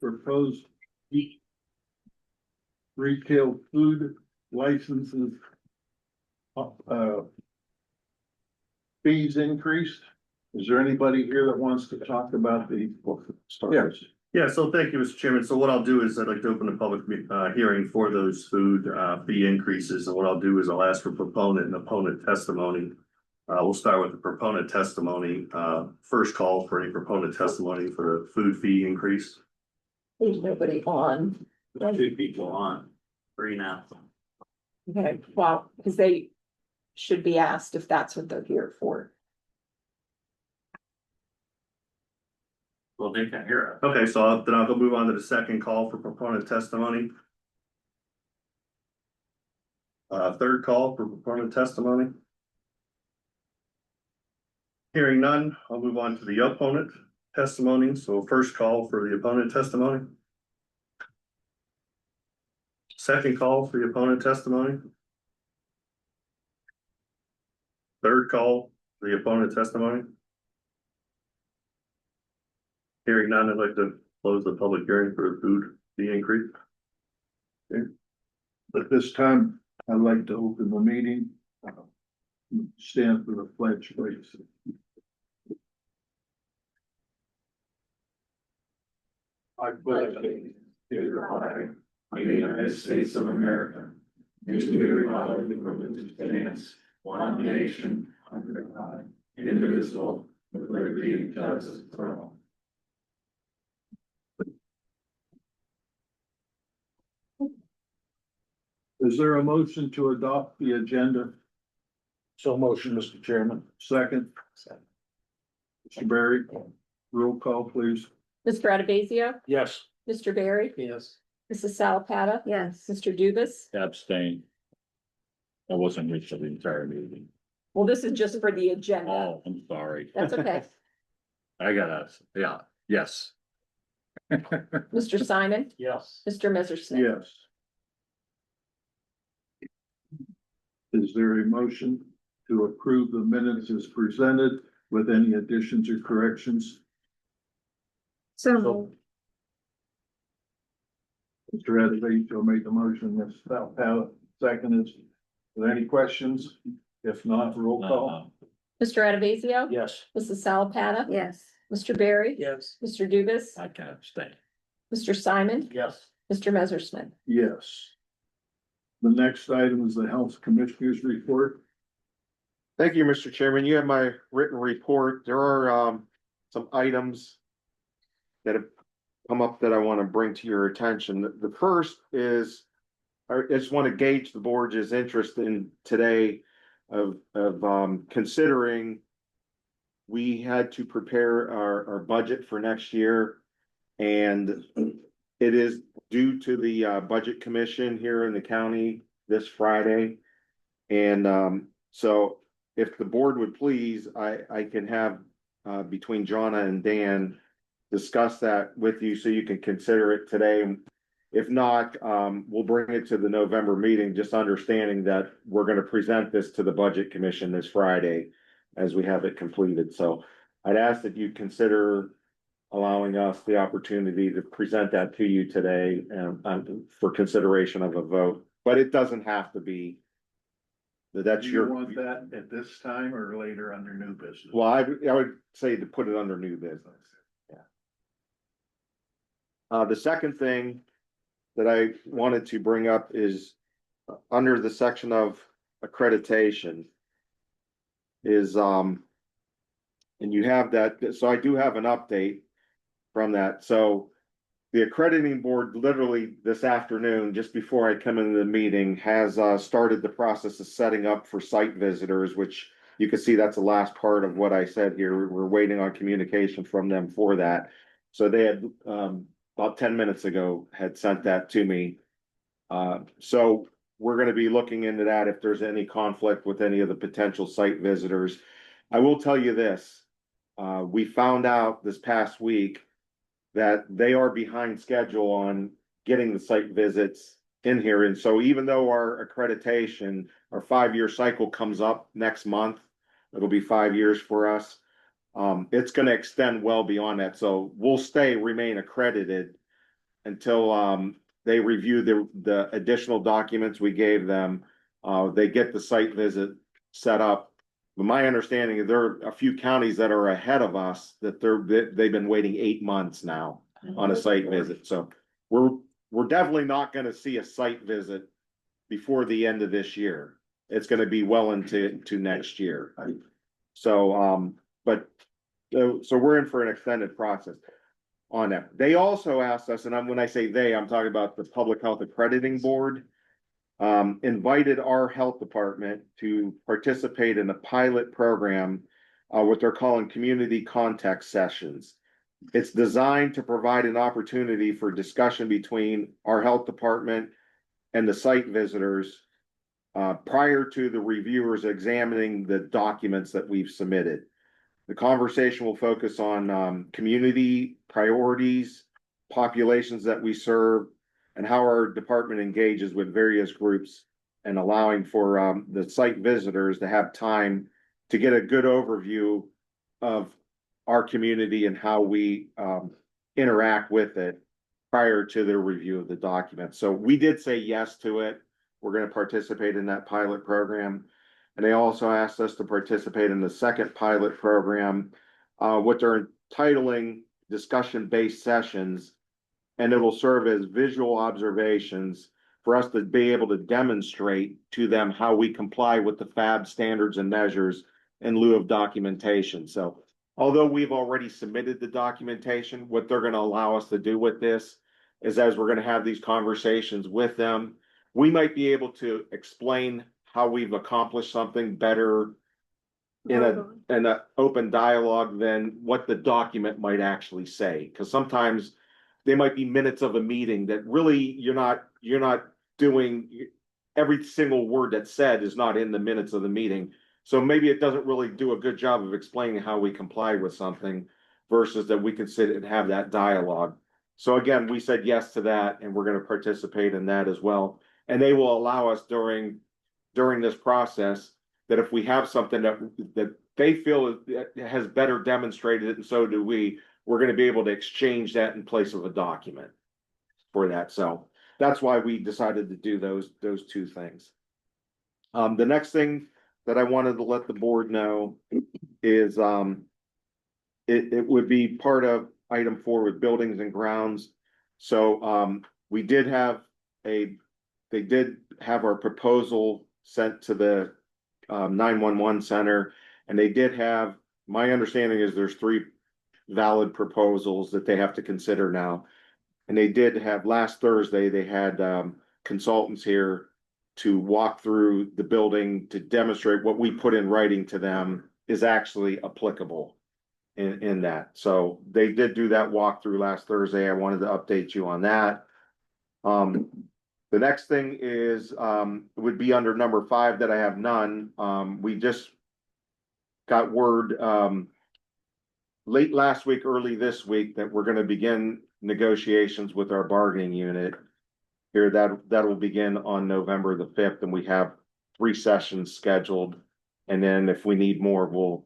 proposed retail food licenses fees increased. Is there anybody here that wants to talk about the? Yes. Yeah, so thank you, Mr. Chairman. So what I'll do is I'd like to open a public hearing for those food fee increases. And what I'll do is I'll ask for proponent and opponent testimony. We'll start with the proponent testimony. First call for any proponent testimony for the food fee increase. There's nobody on. 2 people on, 3 now. Okay, well, because they should be asked if that's what they're here for. Well, they can hear it. Okay, so then I'll go move on to the second call for proponent testimony. Third call for proponent testimony. Hearing none, I'll move on to the opponent testimony. So first call for the opponent testimony. Second call for the opponent testimony. Third call for the opponent testimony. Hearing none, I'd like to close the public hearing for the food fee increase. Okay. At this time, I'd like to open the meeting. Stand for the pledge, please. I pledge allegiance to the flag of the United States of America, and to the republic for which it stands, one nation, under God, indivisible, with liberty and justice for all. Is there a motion to adopt the agenda? So motion, Mr. Chairman. Second. Mr. Barry, roll call, please. Mr. Adavazio, Yes. Mr. Barry, Yes. Mrs. Salapata. Yes. Mr. Dubus. Abstain. I wasn't here for the entire meeting. Well, this is just for the agenda. Oh, I'm sorry. That's okay. I gotta, yeah, yes. Mr. Simon, Yes. Mr. Messersmith. Yes. Is there a motion to approve the minutes as presented with any additions or corrections? So. Mr. Adavito made the motion, Ms. Falcao seconded. Are there any questions? If not, roll call. Mr. Adavazio. Yes. Mrs. Salapata. Yes. Mr. Barry. Yes. Mr. Dubus. I can abstain. Mr. Simon, Yes. Mr. Messersmith. Yes. The next item is the Health Commissioners Report. Thank you, Mr. Chairman. You have my written report. There are some items that have come up that I want to bring to your attention. The first is, I just want to gauge the board's interest in today of considering we had to prepare our budget for next year, and it is due to the Budget Commission here in the county this Friday. And so if the board would please, I can have between Jonna and Dan discuss that with you so you can consider it today. If not, we'll bring it to the November meeting, just understanding that we're going to present this to the Budget Commission this Friday as we have it completed. So I'd ask that you consider allowing us the opportunity to present that to you today for consideration of a vote, but it doesn't have to be. That's Do your. you want that at this time or later under new business? Well, I would say to put it under new business. Yeah. The second thing that I wanted to bring up is under the section of accreditation is, and you have that, so I do have an update from that. So the accrediting board literally this afternoon, just before I come into the meeting, has started the process of setting up for site visitors, which you can see that's the last part of what I said here. We're waiting on communication from them for that. So they had about 10 minutes ago had sent that to me. So we're going to be looking into that if there's any conflict with any of the potential site visitors. I will tell you this, we found out this past week that they are behind schedule on getting the site visits in here. And so even though our accreditation, our 5-year cycle comes up next month, it'll be 5 years for us. It's going to extend well beyond that. So we'll remain accredited until they review the additional documents we gave them. They get the site visit set up. But my understanding is there are a few counties that are ahead of us that they've been waiting 8 months now on a site visit. So we're definitely not gonna see a site visit before the end of this year. It's gonna be well into next year. So so we're in for an extended process on that. They also asked us, and when I say they, I'm talking about the Public Health Accrediting Board, invited our health department to participate in a pilot program, what they're calling community context sessions. It's designed to provide an opportunity for discussion between our health department and the site visitors prior to the reviewers examining the documents that we've submitted. The conversation will focus on community priorities, populations that we serve, and how our department engages with various groups, and allowing for the site visitors to have time to get a good overview of our community and how we interact with it prior to their review of the document. So we did say yes to it. We're going to participate in that pilot program. And they also asked us to participate in the second pilot program, what they're entitling discussion-based sessions, and it will serve as visual observations for us to be able to demonstrate to them how we comply with the FAB standards and measures in lieu of documentation. So although we've already submitted the documentation, what they're going to allow us to do with this is, as we're going to have these conversations with them, we might be able to explain how we've accomplished something better in an open dialogue than what the document might actually say. Because sometimes they might be minutes of a meeting that really you're not doing, every single word that's said is not in the minutes of the meeting. So maybe it doesn't really do a good job of explaining how we comply with something versus that we can sit and have that dialogue. So again, we said yes to that, and we're going to participate in that as well. And they will allow us during this process that if we have something that they feel has better demonstrated it, and so do we, we're going to be able to exchange that in place of a document for that. So that's why we decided to do those two things. The next thing that I wanted to let the board know is it would be part of item 4 with buildings and grounds. So we did have they did have our proposal sent to the 911 center, and they did have, my understanding is there's 3 valid proposals that they have to consider now. And they did have, last Thursday, they had consultants here to walk through the building to demonstrate what we put in writing to them is actually applicable in that. So they did do that walkthrough last Thursday. I wanted to update you on that. The next thing is would be under number 5 that I have none. We just got word late last week, early this week, that we're going to begin negotiations with our bargaining unit here. That will begin on November the 5th, and we have 3 sessions scheduled. And then if we need more, we'll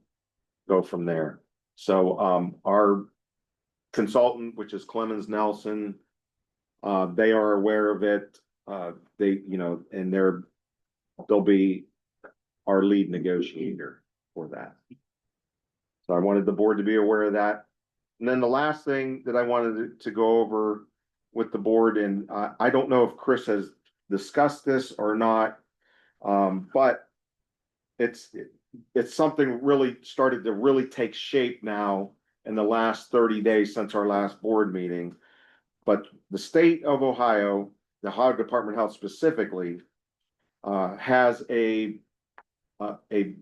go from there. So our consultant, which is Clemens Nelson, they are aware of it. They, and they'll be our lead negotiator for that. So I wanted the board to be aware of that. And then the last thing that I wanted to go over with the board, and I don't know if Chris has discussed this or not, but it's something really started to really take shape now in the last 30 days since our last board meeting. But the state of Ohio, the Ohio Department of Health specifically, has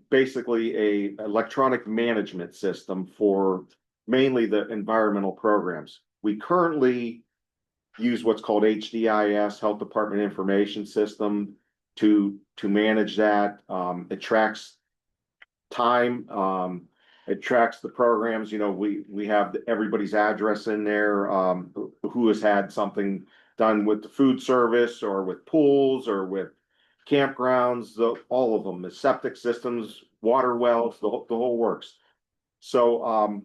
basically a electronic management system for mainly the environmental programs. We currently use what's called HDIS, Health Department Information System, to manage that. It tracks time. It tracks the programs. We have everybody's address in there, who has had something done with the food service or with pools or with campgrounds, all of them, the septic systems, water wells, the whole works. So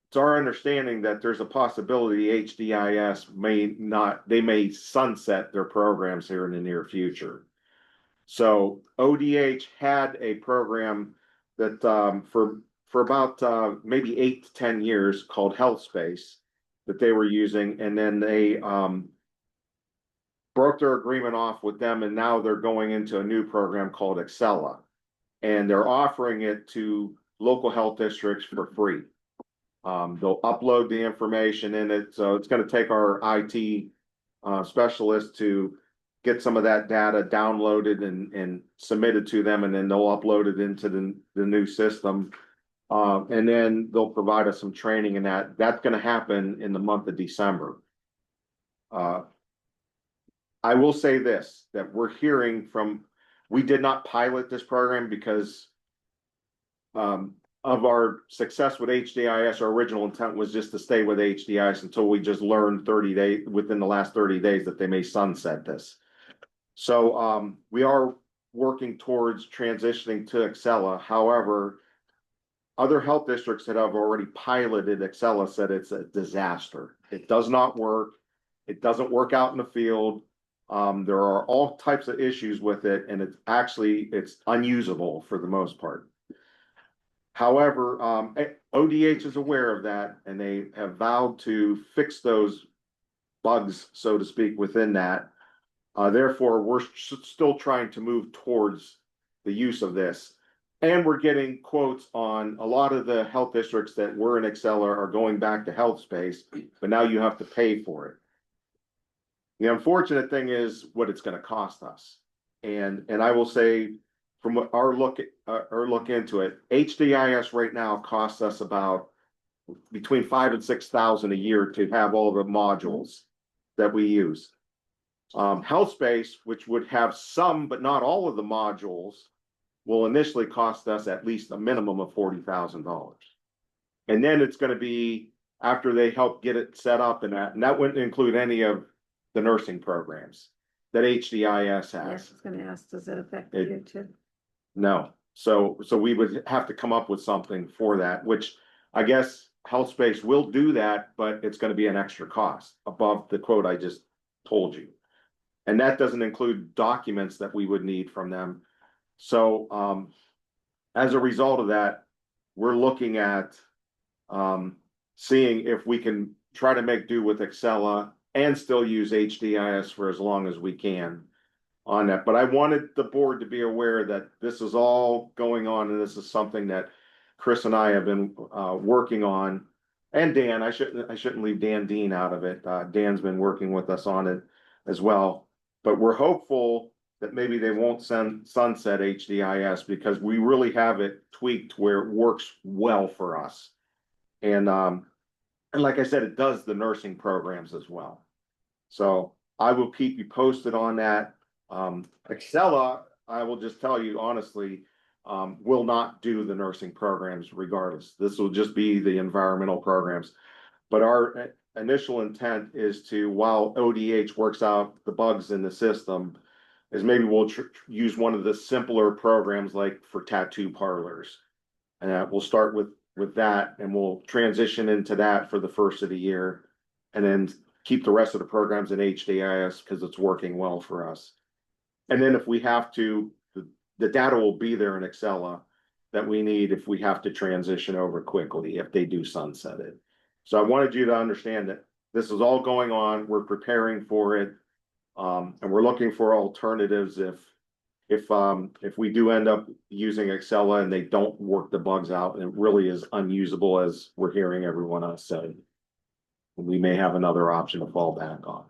it's our understanding that there's a possibility HDIS they may sunset their programs here in the near future. So ODH had a program that for about maybe 8 to 10 years called Health Space that they were using, and then they broke their agreement off with them, and now they're going into a new program called Excella, and they're offering it to local health districts for free. They'll upload the information in it, so it's going to take our IT specialist to get some of that data downloaded and submitted to them, and then they'll upload it into the new system. And then they'll provide us some training in that. That's going to happen in the month of December. I will say this, that we're hearing from, we did not pilot this program because of our success with HDIS. Our original intent was just to stay with HDIS until we just learned within the last 30 days that they may sunset this. So we are working towards transitioning to Excella. However, other health districts that have already piloted Excella said it's a disaster. It does not work. It doesn't work out in the field. There are all types of issues with it, and it's unusable for the most part. However, ODH is aware of that, and they have vowed to fix those bugs, so to speak, within that. Therefore, we're still trying to move towards the use of this. And we're getting quotes on a lot of the health districts that were in Excella are going back to Health Space, but now you have to pay for it. The unfortunate thing is what it's going to cost us. And I will say, from what our look into it, HDIS right now costs us about between $5,000 and $6,000 a year to have all the modules that we use. Health Space, which would have some but not all of the modules, will initially cost us at least a minimum of $40,000. And then it's going to be after they help get it set up, and that wouldn't include any of the nursing programs that HDIS has. Yes, I was gonna ask, does that affect you too? No. So we would have to come up with something for that, which I guess Health Space will do that, but it's going to be an extra cost above the quote I just told you. And that doesn't include documents that we would need from them. So as a result of that, we're looking at seeing if we can try to make do with Excella and still use HDIS for as long as we can on that. But I wanted the board to be aware that this is all going on, and this is something that Chris and I have been working on. And Dan, I shouldn't leave Dan Dean out of it. Dan's been working with us on it as well. But we're hopeful that maybe they won't sunset HDIS, because we really have it tweaked where it works well for us. And like I said, it does the nursing programs as well. So I will keep you posted on that. Excella, I will just tell you honestly, will not do the nursing programs regardless. This will just be the environmental programs. But our initial intent is to, while ODH works out the bugs in the system, is maybe we'll use one of the simpler programs like for tattoo parlors. And we'll start with that, and we'll transition into that for the first of the year, and then keep the rest of the programs in HDIS because it's working well for us. And then if we have to, the data will be there in Excella that we need if we have to transition over quickly, if they do sunset it. So I wanted you to understand that this is all going on. We're preparing for it. And we're looking for alternatives if we do end up using Excella and they don't work the bugs out and it really is unusable, as we're hearing everyone else say, we may have another option to fall back on.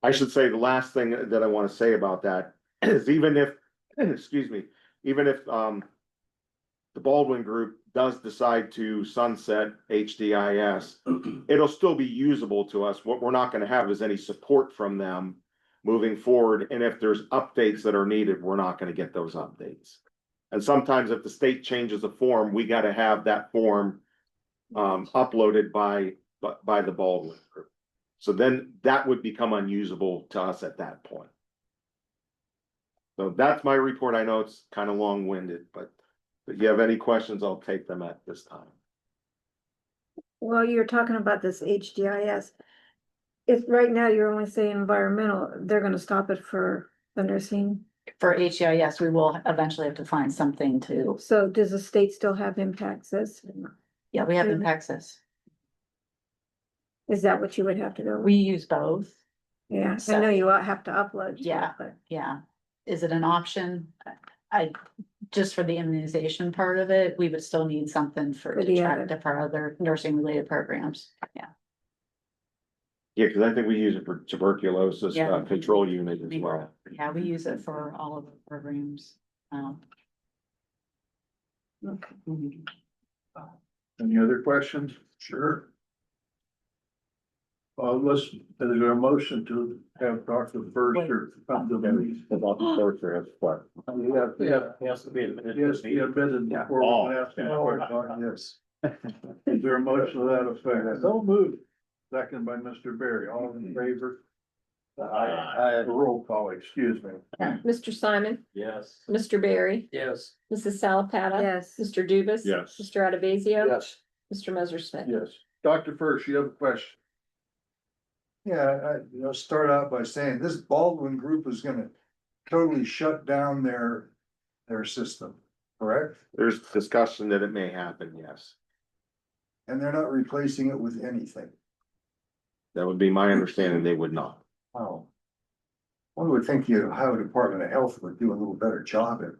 I should say the last thing that I want to say about that is even if the Baldwin Group does decide to sunset HDIS, it'll still be usable to us. What we're not going to have is any support from them moving forward. And if there's updates that are needed, we're not going to get those updates. And sometimes if the state changes a form, we got to have that form uploaded by the Baldwin Group. So then that would become unusable to us at that point. So that's my report. I know it's kind of long-winded, but if you have any questions, I'll take them at this time. Well, you're talking about this HDIS. If right now you're only saying environmental, they're gonna stop it for the nursing. For HEIS, we will eventually have to find something to, So does the state still have impact access? yeah, we have Sure. Impaxis. Is that what you would have to go? We use both. Yeah, I know you have to upload. to it, Yeah. but Yeah. Is it an option? Just for the immunization part of it, we would still need something for For to the track other. for other nursing related programs. Yeah. Yeah, cause I think we use it for tuberculosis, Yeah. control unit as well. Yeah, we use it for all of the programs. okay. Mhm. Any other questions? Sure. Let's, is there a motion to have Dr. Berger come to the meeting? About the torture has what? Yeah. He has to be admitted. Yes, he admitted before we can ask him a question, yes. Is there a motion to that effect? So moved. Second by Mr. Berry, all in favor? Roll call, excuse me. Mr. Simon, Yes. Mr. Barry, Yes. Mrs. Salapata. Yes. Mr. Dubus. Yes. Mr. Adavazio. Yes. Mr. Messersmith. Yes. Dr. First, you have a question? Yeah, start out by saying this Baldwin group is gonna totally shut down their system, correct? There's discussion that it may happen, yes. And they're not replacing it with anything. That would be my understanding, they would not. Wow. One would think the Ohio Department of Health would do a little better job at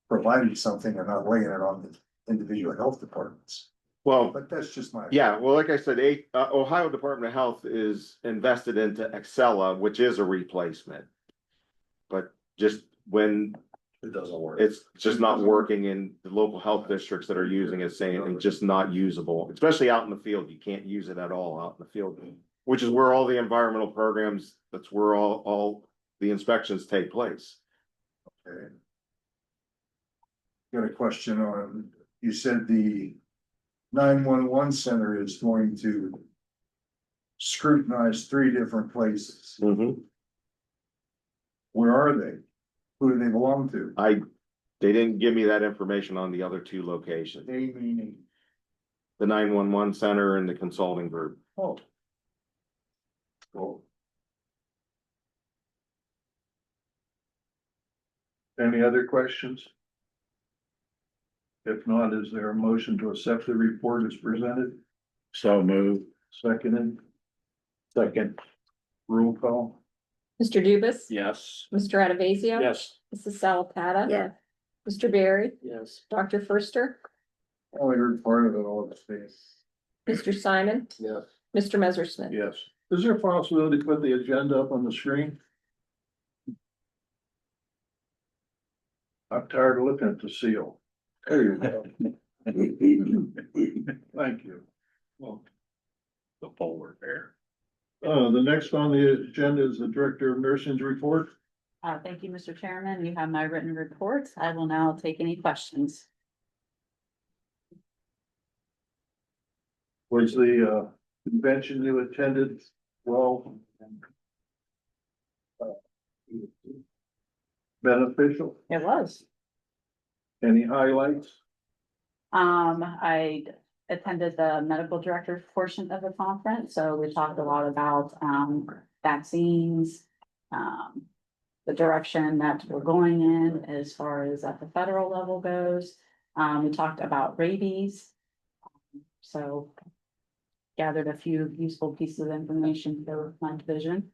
providing something and not laying it on the individual health departments, Well, but that's just my. yeah, well, like I said, Ohio Department of Health is invested into Excella, which is a replacement. But just when It doesn't work. it's just not working in the local health districts that are using it, saying it's just not usable, especially out in the field. You can't use it at all out in the field. Which is where all the environmental programs, that's where all the inspections take place. Okay. Got a question on, you said the 911 center is going to scrutinize 3 different places. Where are they? Who do they belong to? They didn't give me that information on the other 2 locations, They meaning, the 911 center and the consulting group. oh. Well, Any other questions? If not, is there a motion to accept the report as presented? So move. Seconded? Second. Roll call? Mr. Dubus. Yes. Mr. Adavazio. Yes. Mrs. Salapata. Yeah, Mr. Barry, Yes. Dr. Firster, only heard part of it all the space. Mr. Simon, Yes. Mr. Messersmith. Yes. Is there a possibility to put the agenda up on the screen? I'm tired of looking at the seal. There you go. Thank you. Well, The polar bear. the next on the agenda is the Director of Nursing's report. Thank you, Mr. Chairman. You have my written report. I will now take any questions. Was the convention you attended well? Beneficial? It was. Any highlights? I attended the medical director portion of the conference, so we talked a lot about, vaccines. The direction that we're going in as far as at the federal level goes. We talked about rabies. So gathered a few useful pieces of information for my division.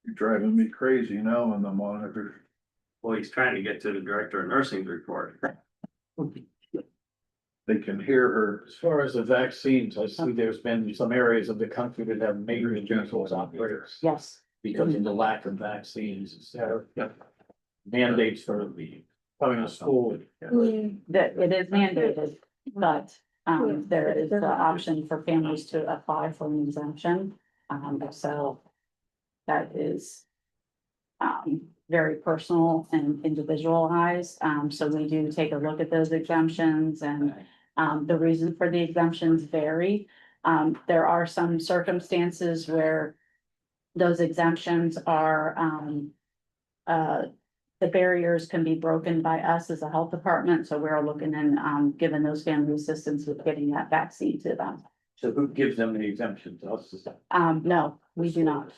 You're driving me crazy now on the monitor. Well, he's trying to get to the director of nursing report. They can hear her. As far as the vaccines, I see there's been some areas of the country that have major measles outbreaks Yes. because of the lack of vaccines. Mandates for the coming to school. That it is mandated, but there is the option for families to apply for an exemption. So that is very personal and individualized. So we do take a look at those exemptions, and the reason for the exemptions vary. There are some circumstances where those exemptions are the barriers can be broken by us as a health department, so we're looking and, giving those family assistance with getting that vaccine to them. So who gives them the exemption to us? No, we do not.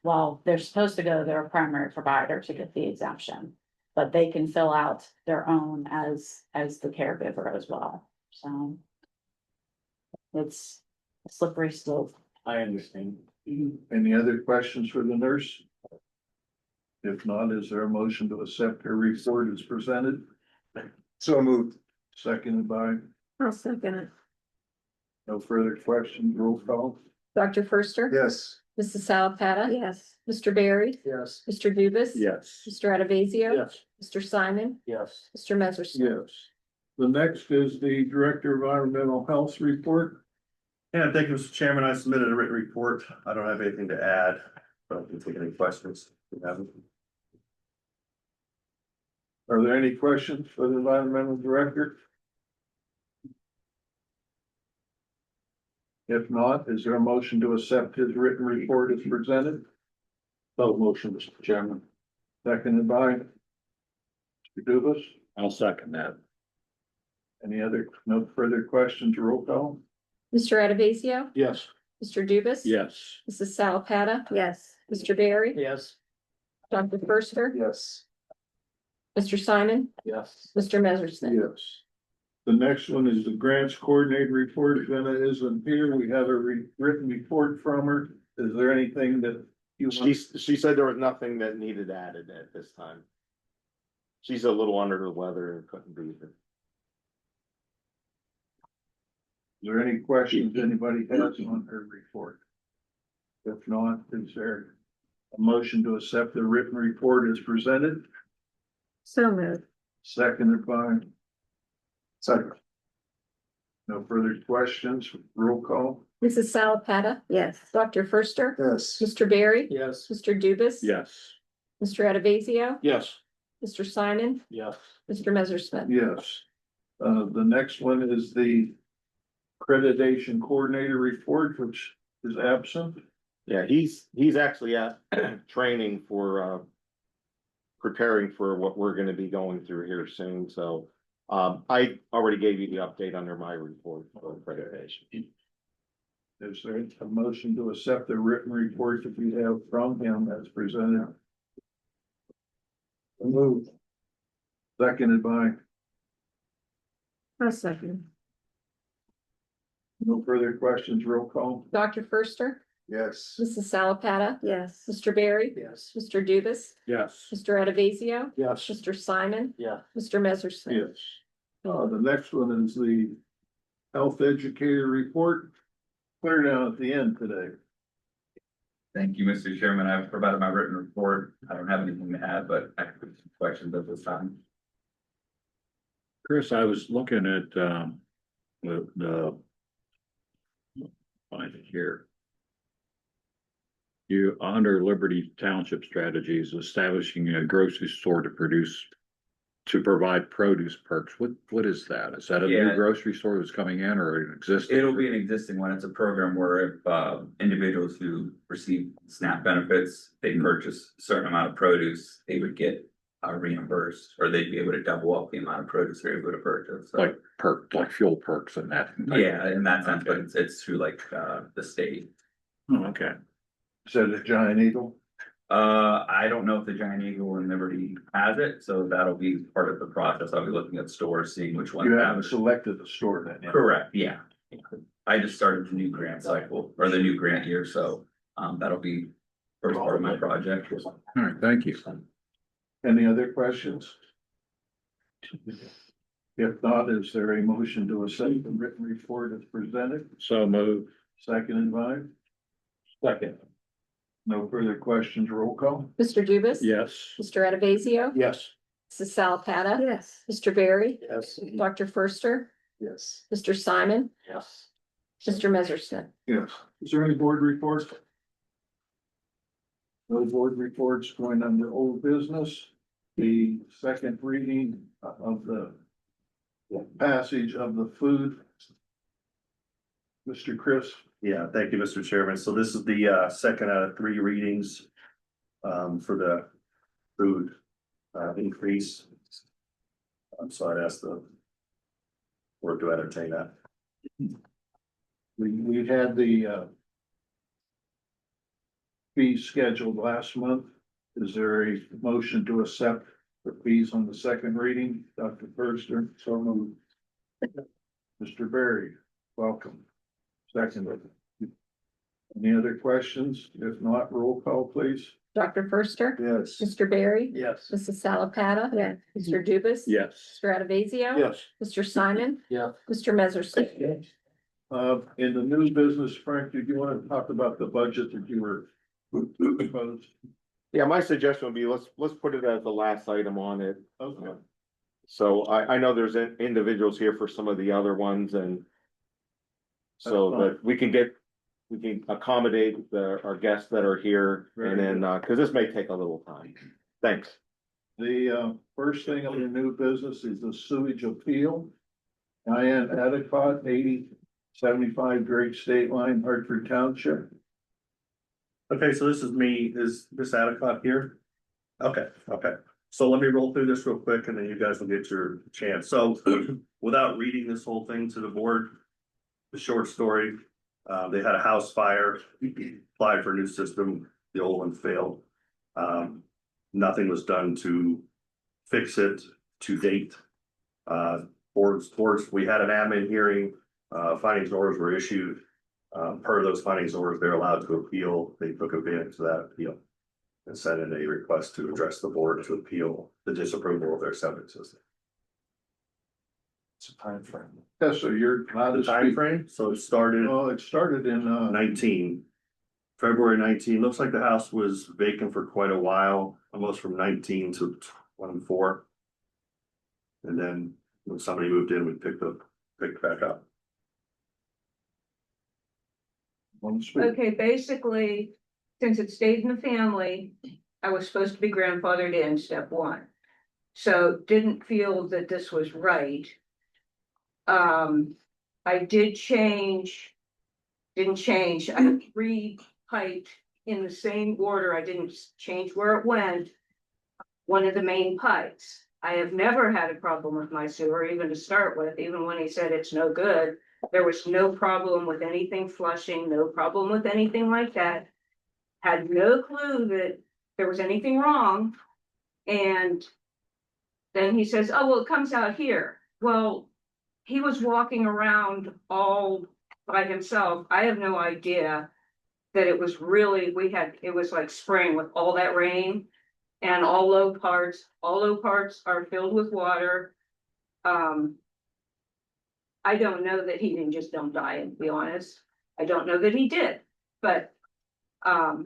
Well, they're supposed to go to their primary provider to get the exemption. But they can fill out their own as the caregiver as well, so. It's a slippery slope. I understand. Any other questions for the nurse? If not, is there a motion to accept her report as presented? So moved. Seconded by, I'll second it. no further questions, roll call. Dr. Firster? Yes. Mrs. Salapata? Yes, Mr. Barry? Yes. Mr. Dubus? Yes. Mr. Adavasio? Yes. Mr. Simon? Yes. Mr. Messerschmidt? Yes. The next is the Director of Environmental Health report. Yeah, thank you, Mr. Chairman. I submitted a written report. I don't have anything to add, but I can take any questions if you have them. Are there any questions for the Environmental Director? If not, is there a motion to accept his written report as presented? So motion, Mr. Chairman. Seconded by Mr. Dubus. I'll second that. No further questions, roll call? Mr. Adavasio? Yes. Mr. Dubus? Yes. Mrs. Salapata? yes, Mr. Barry? Yes. Dr. Firster? Yes. Mr. Simon? Yes. Mr. Messerschmidt? Yes. The next one is the grants coordinator report. Jenna isn't here. We have a written report from her. Is there anything that you want? She said there was nothing that needed added at this time. She's a little under the weather and couldn't be here. Is there any questions anybody has on her report? If not, is there a motion to accept the written report as presented? so moved. Seconded by. Second. No further questions, roll call? Mrs. Salapata? Yes, Dr. Firster? Yes. Mr. Barry? Yes. Mr. Dubus? Yes. Mr. Adavasio? Yes. Mr. Simon? Yes. Mr. Messerschmidt? Yes. The next one is the accreditation coordinator report, which is absent. Yeah, he's actually at training for preparing for what we're gonna be going through here soon, so. I already gave you the update under my report for accreditation. Is there a motion to accept the written report that we have from him as presented? Moved. Seconded by, I'll second. no further questions, roll call? Dr. Firster? Yes. Mrs. Salapata? Yes, Mr. Barry? Yes. Mr. Dubus? Yes. Mr. Adavasio? Yes. Mr. Simon? Yeah. Mr. Messerschmidt? Yes. The next one is the health educator report. Clear down at the end today. Thank you, Mr. Chairman. I've provided my written report. I don't have anything to add, but I have some questions at this time. Chris, I was looking at, the. Find it here. You, under Liberty Township strategies, establishing a grocery store to provide produce perks. What is that? Is that a new Yeah. grocery store that's coming in or an existing? It'll be an existing one. It's a program where if individuals who receive SNAP benefits, they purchase a certain amount of produce, they would get reimbursed, or they'd be able to double up the amount of produce they're able to purchase. So, Like like fuel perks and that. yeah, in that sense, but it's through like the state. Oh, okay. Is that a Giant Eagle? I don't know if the Giant Eagle in Liberty has it, so that'll be part of the process. I'll be looking at stores, seeing which ones You have haven't it. selected the store then? yet? Correct, yeah. I just started the new grant cycle, or the new grant year, so, that'll be first part of my project. All right, thank you. Any other questions? If not, is there a motion to accept the written report as presented? So move. Seconded by? Second. No further questions, roll call? Mr. Dubus? Yes. Mr. Adavasio? Yes. Mrs. Salapata? yes, Mr. Barry? Yes. Dr. Firster? Yes. Mr. Simon? Yes. Mr. Messerschmidt? Yes. Is there any board reports? No board reports going under old business. The second reading of the passage of the food. Mr. Chris? Yeah, thank you, Mr. Chairman. So this is the second out of 3 readings for the food, increase. So I'd ask the board to entertain that. We had the fees scheduled last month. Is there a motion to accept the fees on the second reading? Dr. Firster, so moved. Mr. Berry, welcome. Second. Any other questions? If not, roll call, please. Dr. Firster? Yes. Mr. Barry? Yes. Mrs. Salapata? Yeah. Mr. Dubus? Yes. Mr. Adavazio? Yes. Mr. Simon? Yeah. Mr. Messerschmidt? In the new business, Frank, did you want to talk about the budget that you were proposed? Yeah, my suggestion would be, let's put it as the last item on it. Okay. So I know there's individuals here for some of the other ones and. So That's fine. that we can accommodate our guests that are here and then, cause this may take a little time. Thanks. The first thing on the new business is the sewage appeal. Diane Adequate, 8075 Drake State Line, Hartford Township. Okay, so this is me, is this adequate here? Okay, okay, so let me roll through this real quick and then you guys will get your chance, so without reading this whole thing to the board. The short story, they had a house fire, applied for a new system, the old one failed. Nothing was done to fix it to date. Boards, we had an admin hearing, findings orders were issued. Per those findings orders, they're allowed to appeal. They took advantage of that appeal. And sent in a request to address the board to appeal the disapproval of their septic system. It's a time frame. Yeah, so you're not The a time frame, so it started Oh, it started in 19. February 19, looks like the house was vacant for quite a while, almost from 19 to 24. And then when somebody moved in, we picked back up. Okay, basically, since it stayed in the family, I was supposed to be grandfathered in, step one. So didn't feel that this was right. I didn't change, I re-piped in the same order, I didn't change where it went. One of the main pipes. I have never had a problem with my sewer, even to start with, even when he said it's no good. There was no problem with anything flushing, no problem with anything like that. Had no clue that there was anything wrong. And then he says, oh, well, it comes out here. Well, he was walking around all by himself. I have no idea that it was really, it was like spring with all that rain and all low parts are filled with water. I don't know that he didn't just dump dye, to be honest. I don't know that he did, but I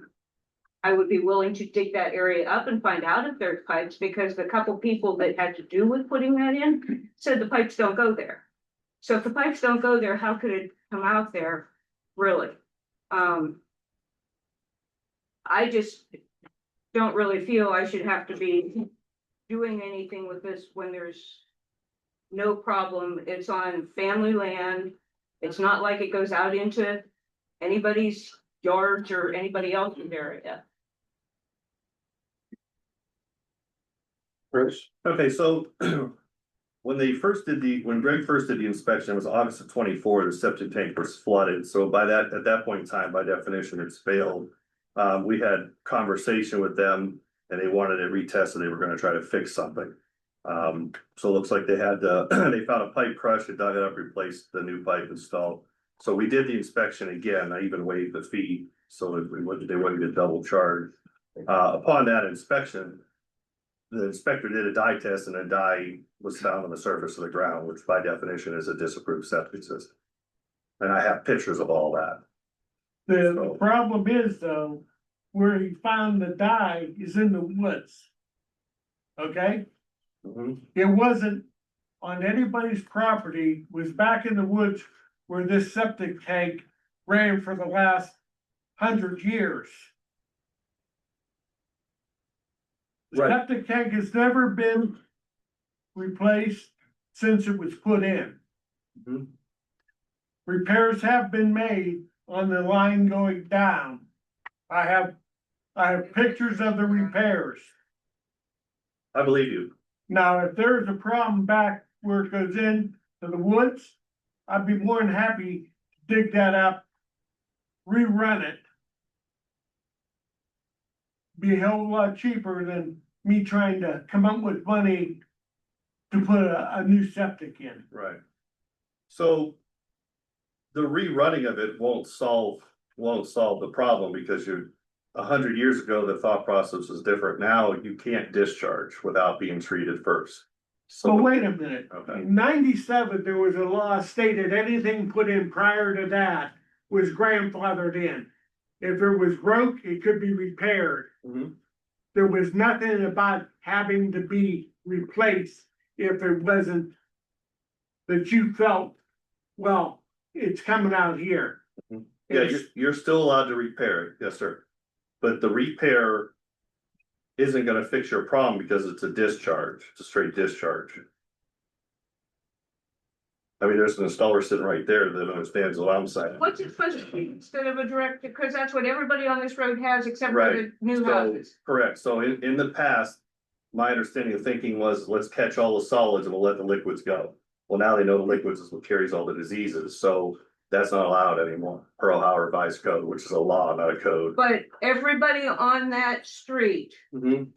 would be willing to dig that area up and find out if there's pipes, because the couple people that had to do with putting that in said the pipes don't go there. So if the pipes don't go there, how could it come out there, really? I just don't really feel I should have to be doing anything with this when there's no problem. It's on family land. It's not like it goes out into anybody's yards or anybody else's area. Chris. Okay, so when Greg first did the inspection, it was August of 24, the septic tank was flooded. So at that point in time, by definition, it's failed. We had conversation with them and they wanted it retested. They were going to try to fix something. So it looks like they had, they found a pipe crushed, they dug it up, replaced the new pipe installed. So we did the inspection again. I even waived the fee so that they wouldn't get double charged. Upon that inspection, the inspector did a dye test and a dye was found on the surface of the ground, which by definition is a disapproved septic system. And I have pictures of all that. The problem is though, where he found the dye is in the woods. Okay? It wasn't on anybody's property, it was back in the woods where this septic tank ran for the last 100 years. The Right. septic tank has never been replaced since it was put in. Mhm. Repairs have been made on the line going down. I have pictures of the repairs. I believe you. Now, if there's a problem back where it goes in to the woods, I'd be more than happy to dig that up, rerun it. Be a hell of a lot cheaper than me trying to come up with money to put a new septic in. Right. So the rerunning of it won't solve the problem because 100 years ago, the thought process was different. Now you can't discharge without being treated first. So But wait a minute, Okay. in 97, there was a law stated anything put in prior to that was grandfathered in. If it was broke, it could be repaired. Mhm. There was nothing about having to be replaced if it wasn't that you felt, well, it's coming out here. Yeah, you're still allowed to repair it, yes, sir. But the repair isn't gonna fix your problem because it's a discharge, it's a straight discharge. I mean, there's an installer sitting right there that understands what I'm saying. What's it supposed to be instead of a direct, because that's what everybody on this road has except for Right. the new So, houses. correct, so in the past, my understanding of thinking was, let's catch all the solids and we'll let the liquids go. Well, now they know the liquids is what carries all the diseases, so that's not allowed anymore, per Ohio Revised Code, which is a law, not a code. But everybody on that street, Mhm.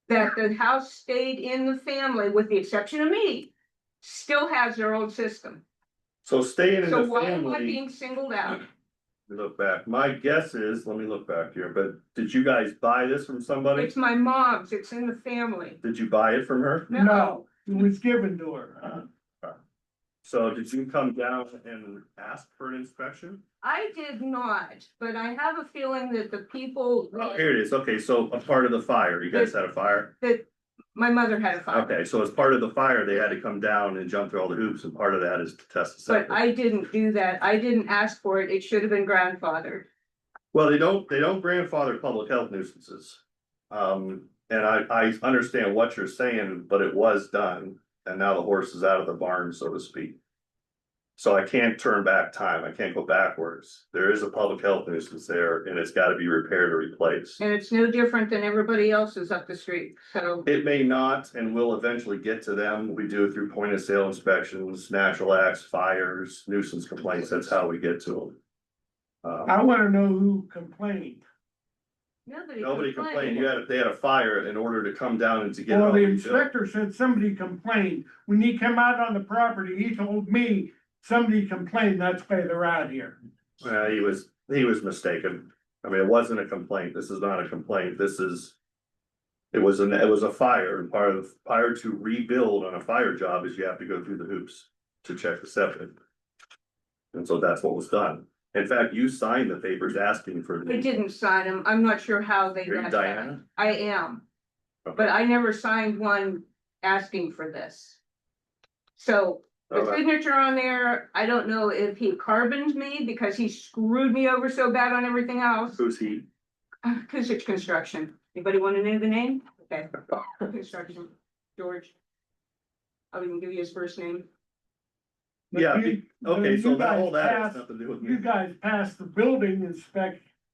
that the house stayed in the family, with the exception of me, still has their old system. So staying in So the why am I family, being singled out? look back, my guess is, let me look back here, but did you guys buy this from somebody? It's my mom's, it's in the family. Did you buy it from her? No, it was given to her. So did you come down and ask for an inspection? I did not, but I have a feeling that the people Oh, here it is, okay, so a part of the fire, you guys had a fire? that my mother had a fire, Okay, so as part of the fire, they had to come down and jump through all the hoops, and part of that is to test the but septic. I didn't do that. I didn't ask for it. It should have been grandfathered. Well, they don't grandfather public health nuisances. And I understand what you're saying, but it was done, and now the horse is out of the barn, so to speak. So I can't turn back time, I can't go backwards. There is a public health nuisance there, and it's gotta be repaired or replaced. And it's no different than everybody else's up the street, so. It may not, and we'll eventually get to them. We do it through point of sale inspections, natural acts, fires, nuisance complaints. That's how we get to them. I wanna know who complained. Nobody complained. They had a fire in order to come down and to get. it Well, all the rebuilt. inspector said somebody complained. When he came out on the property, he told me somebody complained, that's why they're out here. He was mistaken. I mean, it wasn't a complaint. This is not a complaint. It was a fire, and prior to rebuild on a fire job is you have to go through the hoops to check the septic. And so that's what was done. In fact, you signed the papers asking for. I didn't sign them. I'm not sure how they Are you got Diana? that. I am, Okay. but I never signed one asking for this. So the Okay. signature on there, I don't know if he carboned me because he screwed me over so bad on everything else. Who's he? Cause it's construction. Anybody want to know the name? Okay. Construction, George. I'll even give you his first name. But Yeah, you- okay, so you that all guys that has passed- nothing to do with You me. guys passed the building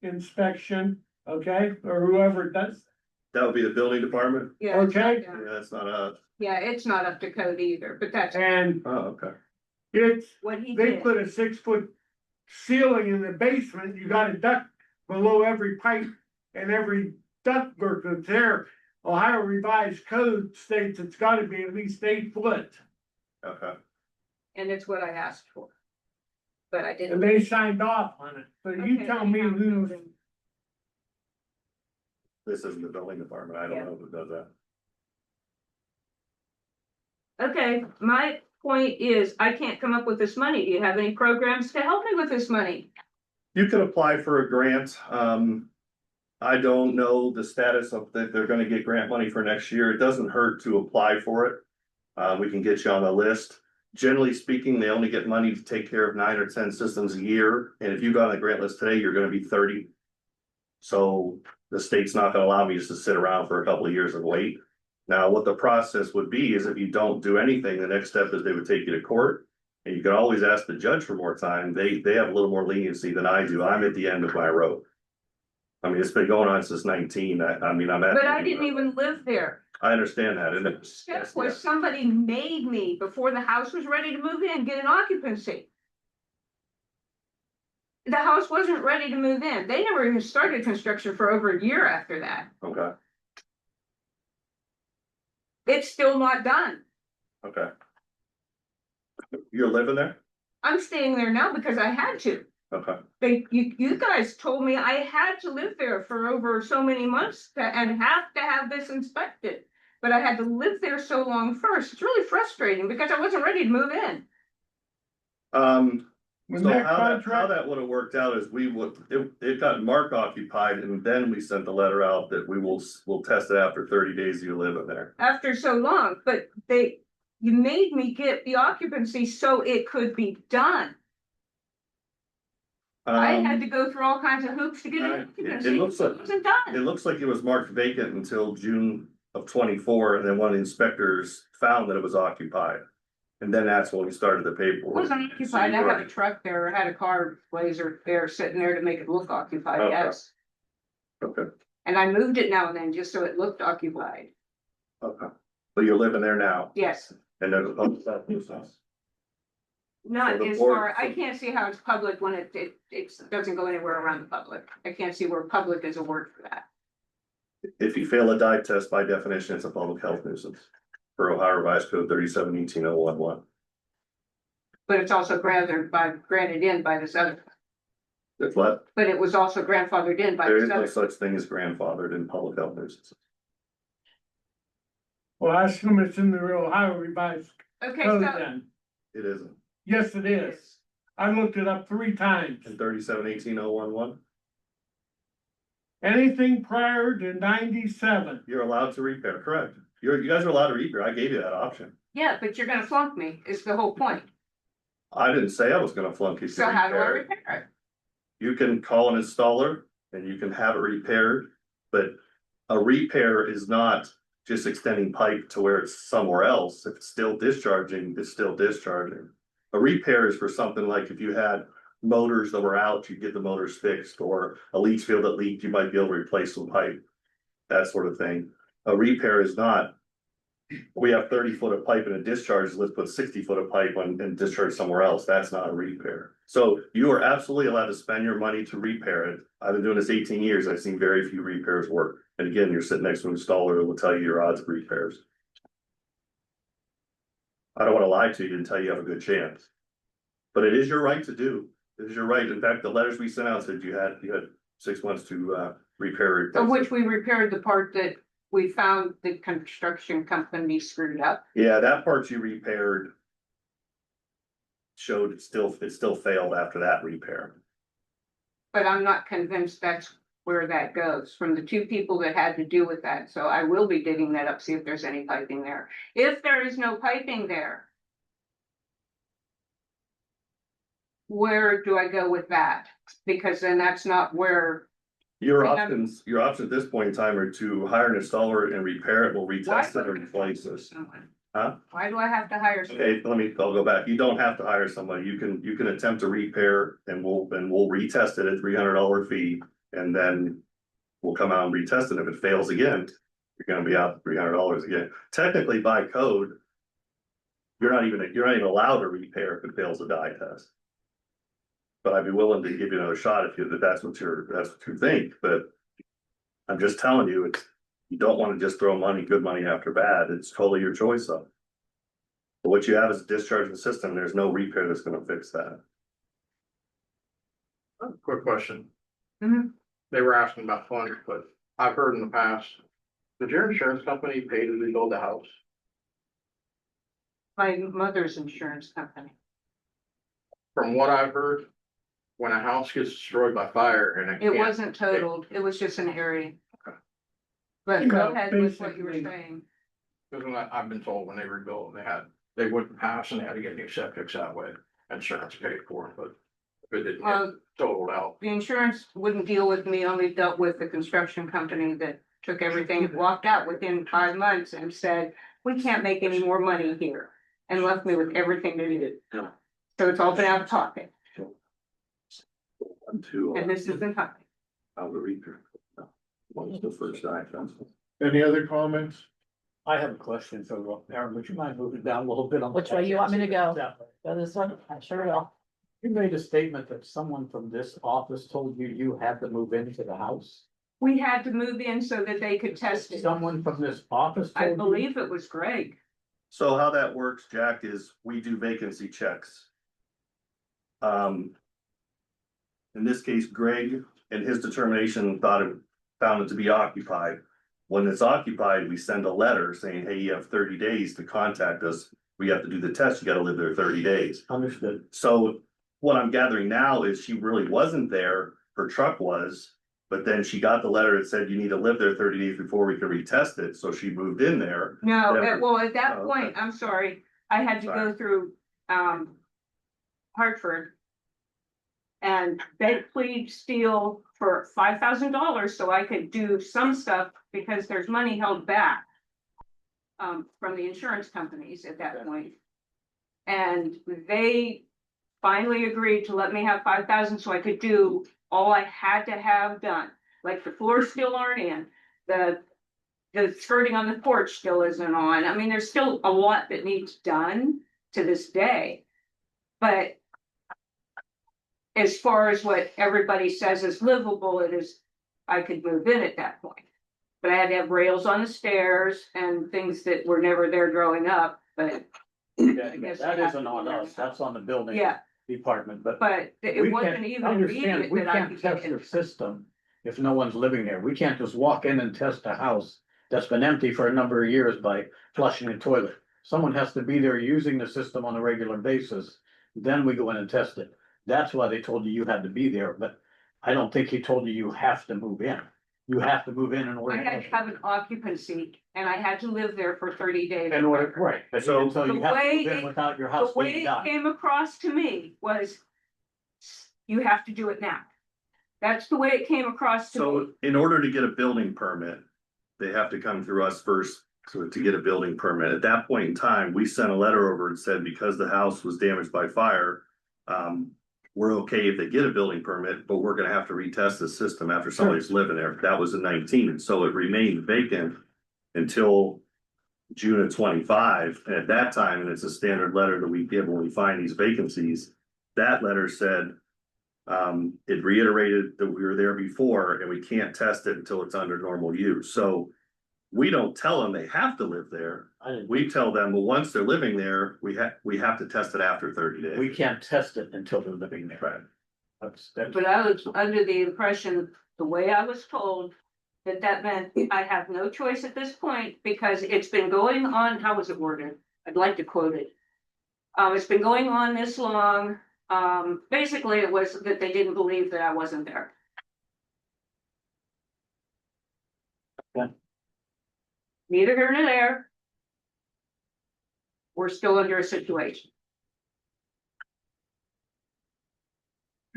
inspection, okay, or whoever does, That would be the building department? Yeah. it's not Okay. done. Yeah, that's not us. Yeah, it's not up to code either, but that's and Oh, okay. it's, what he they did. put a 6-foot ceiling in the basement, you got a duct below every pipe and every ductwork that's there. Ohio Revised Code states it's gotta be at least 8 foot, Okay. And it's what I asked for. But I didn't. and they signed off on it, so you Okay, tell me hang on, who's. building. This isn't the building department. I don't Yeah. know who does that. Okay, my point is, I can't come up with this money. Do you have any programs to help me with this money? You could apply for a grant. I don't know the status of that they're gonna get grant money for next year. It doesn't hurt to apply for it. We can get you on the list. Generally speaking, they only get money to take care of 9 or 10 systems a year, and if you got on the grant list today, you're gonna be 30. So the state's not gonna allow me just to sit around for a couple of years and wait. Now, what the process would be is if you don't do anything, the next step is they would take you to court. And you can always ask the judge for more time. They have a little more leniency than I do. I'm at the end of my rope. I mean, it's been going on since 19. I mean, I'm at. But I didn't even live there. I understand that, and The step was somebody made me, before the house was ready to move in, get an occupancy. The house wasn't ready to move in. They never even started construction for over a year after that. Okay, It's still not done. okay. You're living there? I'm staying there now because I had to. Okay, You guys told me I had to live there for over so many months and have to have this inspected. But I had to live there so long first. It's really frustrating because I wasn't ready to move in. When so that how contract, that would have worked out is it got Mark occupied, and then we sent the letter out that we'll test it after 30 days you live in there. After so long, but you made me get the occupancy so it could be done. I had to go through all kinds of hoops to get an occupancy. It looks like, It wasn't done. it looks like it was marked vacant until June of 24, and then one of the inspectors found that it was occupied. And then that's when we started the It paperwork. wasn't occupied. I had a truck there, I had a car blazer there sitting there to make it look occupied, Okay. yes. Okay, And I moved it now and then just so it looked occupied, okay. But you're living there now, yes. and there's a public health nuisance. Not So the as board- far, I can't see how it's public when it doesn't go anywhere around the public. I can't see where public is a word for that. If you fail a dye test, by definition, it's a public health nuisance. For Ohio Revised Code 37-18-011. But it's also granted in by this other, That's what? but it was also grandfathered in by There this is no other. such thing as grandfathered in public health nuisances. well, I assume it's in the Ohio Revised Okay, Code so, then. It isn't. Yes, it is. I looked it up 3 times. In 37-18-011, Anything prior to 97. you're allowed to repair, correct? You guys are allowed to repair. I gave you that option. yeah, but you're gonna flunk me, is the whole point. I didn't say I was gonna flunk you. to So how do I repair it. repair it? You can call an installer and you can have it repaired, but a repair is not just extending pipe to where it's somewhere else. If it's still discharging, it's still discharging. A repair is for something like if you had motors that were out, you get the motors fixed, or a leach field that leaked, you might be able to replace some pipe. That sort of thing. A repair is not, we have 30 foot of pipe and a discharge, let's put 60 foot of pipe on and discharge somewhere else. That's not a repair. So you are absolutely allowed to spend your money to repair it. I've been doing this 18 years. I've seen very few repairs work. And again, you're sitting next to an installer who will tell you your odds of repairs. I don't want to lie to you and tell you have a good chance. But it is your right to do. It is your right. In fact, the letters we sent out said you had 6 months to repair it. Of which we repaired the part that we found the construction company screwed up. Yeah, that part you repaired showed it still failed after that repair. But I'm not convinced that's where that goes from the 2 people that had to do with that. So I will be digging that up, see if there's any piping there. If there is no piping there, where do I go with that? Because then that's not where. Your And options at this point in time are to hire an installer and repair it, we'll retest it or replace this. Huh? Why do I have to hire? Okay, I'll go back. You don't have to hire somebody. You can attempt to repair and we'll retest it at $300 fee. And then we'll come out and retest it. If it fails again, you're gonna be out $300 again. Technically by code, you're not even allowed to repair if it fails a dye test. But I'd be willing to give you another shot if that's what you think, but I'm just telling you, you don't want to just throw good money after bad. It's totally your choice of. But what you have is a discharging system. There's no repair that's gonna fix that. Quick question. Mhm. They were asking about funds, but I've heard in the past, did your insurance company pay to rebuild the house? My mother's insurance company. From what I've heard, when a house gets destroyed by fire and It wasn't totaled, it was just an area. Okay. But go No, ahead with what you were basically- saying. Because I've been told when they rebuilt, they wouldn't pass and they had to get new septics that way. Insurance paid for it, but if it didn't get Well, totaled out. the insurance wouldn't deal with me, only dealt with the construction company that took everything and walked out within 5 months and said, we can't make any more money here. And left me with everything they needed. So it's all been out of pocket, and this isn't happening. I'll read. What was the first item? Any other comments? I have a question, so Aaron, would you mind moving down a little bit on? Which way you want me to go? That way. Go this one? I sure will. You made a statement that someone from this office told you you had to move into the house. We had to move in so that they could test it. Someone from this office I told you? believe it was Greg. So how that works, Jack, is we do vacancy checks. In this case, Greg, in his determination, found it to be occupied. When it's occupied, we send a letter saying, hey, you have 30 days to contact us. We have to do the test. You gotta live there 30 days. Understood. So what I'm gathering now is she really wasn't there. Her truck was, but then she got the letter that said you need to live there 30 days before we can retest it. So she moved in there. No, Never. well, at that Oh, point, okay. I'm sorry, I had to go Sorry. through, Hartford. And they plead steel for $5,000 so I could do some stuff because there's money held back. From the insurance companies at that point. And they finally agreed to let me have 5,000 so I could do all I had to have done. Like the floors still aren't in, the skirting on the porch still isn't on. I mean, there's still a lot that needs done to this day. But as far as what everybody says is livable, it is, I could move in at that point. But I had to have rails on the stairs and things that were never there growing up, but. Yeah, guess that we have isn't to on do us, that. that's on the building. Yeah, Department, but. but we it wasn't can't even understand, immediate we that I can't could get test in. the system if no one's living there. We can't just walk in and test a house that's been empty for a number of years by flushing a toilet. Someone has to be there using the system on a regular basis, then we go in and test it. That's why they told you had to be there, but I don't think he told you have to move in. You have to move in order. I had to have an occupancy and I had to live there for 30 days. In order, right, but So- so you The have to way move in it- without your The house way being it done. came across to me was, you have to do it now. That's the way it came across to me. So in order to get a building permit, they have to come through us first to get a building permit. At that point in time, we sent a letter over and said, because the house was damaged by fire, we're okay if they get a building permit, but we're gonna have to retest the system after somebody's living there. That was in 19, so it remained vacant until June of 25. And at that time, and it's a standard letter that we give when we find these vacancies, that letter said, it reiterated that we were there before and we can't test it until it's under normal use. So we don't tell them they have to live there. We tell them, well, once they're living there, we have to test it after 30 days. We can't test it until they're living there. Right. That's. But I was under the impression, the way I was told, that meant I have no choice at this point because it's been going on, how was it worded? I'd like to quote it. It's been going on this long. Basically it was that they didn't believe that I wasn't there. Yeah. Neither here nor there. We're still under a situation.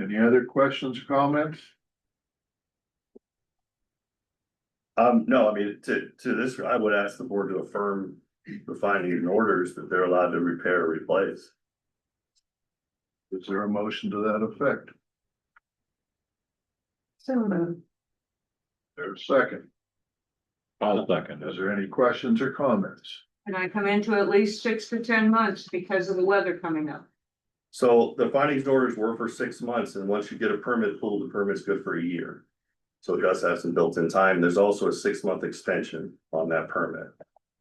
Any other questions, comments? No, I mean, to this, I would ask the board to affirm the findings and orders that they're allowed to repair or replace. Is there a motion to that effect? There's a second. I'll second Is it. there any questions or comments? And I come into at least 6 to 10 months because of the weather coming up. So the findings and orders were for 6 months, and once you get a permit pulled, the permit's good for a year. So it does have some built-in time. There's also a 6-month extension on that permit.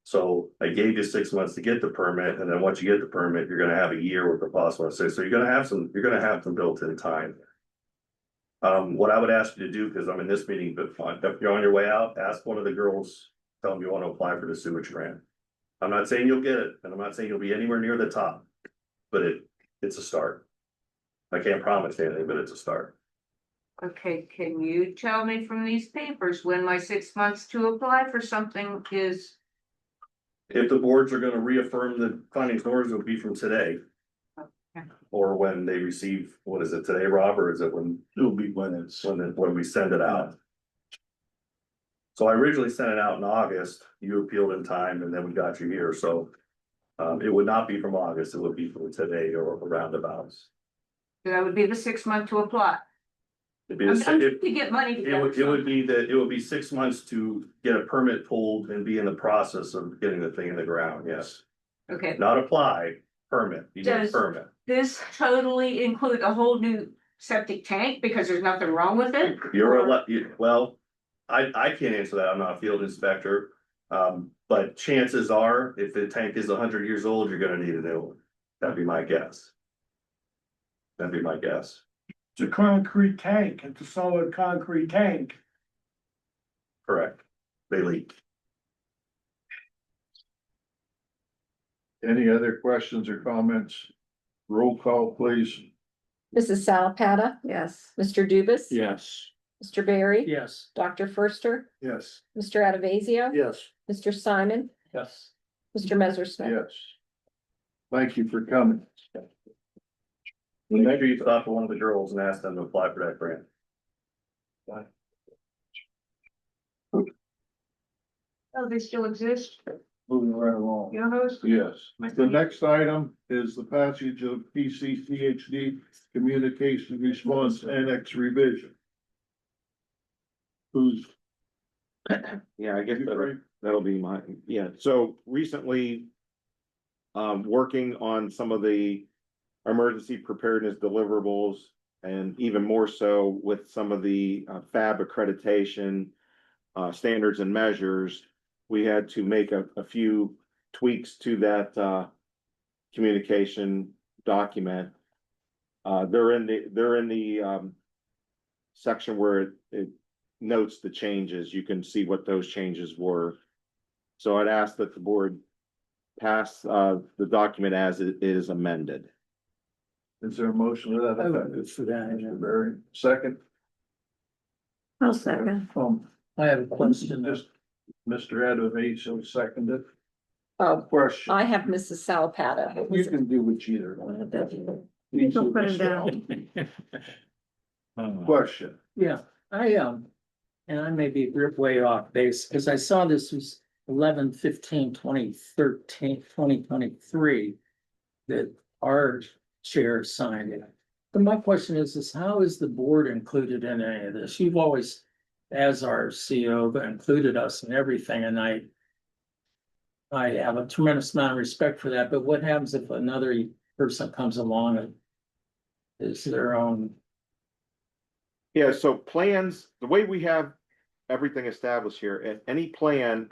So I gave you 6 months to get the permit, and then once you get the permit, you're gonna have a year with the possible 6. So you're gonna have some built-in time. What I would ask you to do, because I'm in this meeting, but if you're on your way out, ask one of the girls, tell them you want to apply for the sewage grant. I'm not saying you'll get it, and I'm not saying you'll be anywhere near the top, but it's a start. I can't promise anything, but it's a start. Okay, can you tell me from these papers when my 6 months to apply for something is? If the boards are gonna reaffirm the findings and orders, it'll be from today. Okay. Or when they receive, what is it today, Rob, or is it when? It'll be when we send it out. So I originally sent it out in August, you appealed in time, and then we got you here, so. It would not be from August, it would be from today or roundabouts. That would be the 6 month to apply. It'd be I'm the trying same- to get money It together. would be that, it would be 6 months to get a permit pulled and be in the process of getting the thing in the ground, yes. Okay, Not apply, permit, you need a Does- permit. this totally include a whole new septic tank because there's nothing wrong with it? You're Or- well, I can't answer that, I'm not a field inspector. But chances are, if the tank is 100 years old, you're gonna need a new one. That'd be my guess. That'd be my guess. It's a concrete tank, it's a solid concrete tank. Correct. They leak. Any other questions or comments? Roll call, please. Mrs. Salapata, Yes. Mr. Dubus. Yes. Mr. Barry. Yes. Dr. Förster, Yes. Mr. Adavasio. Yes. Mr. Simon, Yes. Mr. Messersmith. Yes. Thank you for coming. Maybe you stop one of the girls and ask them to apply for that grant. Oh, they still exist? Moving right along. You know those? Yes, the next item is the passage of PCCHD Communication Response Annex Revision. Who's? Yeah, I guess that'll be mine. Yeah, so recently, working on some of the emergency preparedness deliverables and even more so with some of the FAB accreditation standards and measures, we had to make a few tweaks to that communication document. They're in the section where it notes the changes. You can see what those changes were. So I'd ask that the board pass the document as it is amended. Is there a motion to that? I would move for that. Mr. Barry, second. I'll second. I have a question. Just Mr. Adavasio seconded. Oh, Question. I have Mrs. Salapata. You can do which either. You can put it down. Question. Yeah, and I may be way off base, because I saw this was 2023, that our chair signed it. But my question is how is the board included in any of this? You've always, as our CEO, included us in everything, and I have a tremendous amount of respect for that, but what happens if another person comes along and is their own? Yeah, so plans, the way we have everything established here, any plan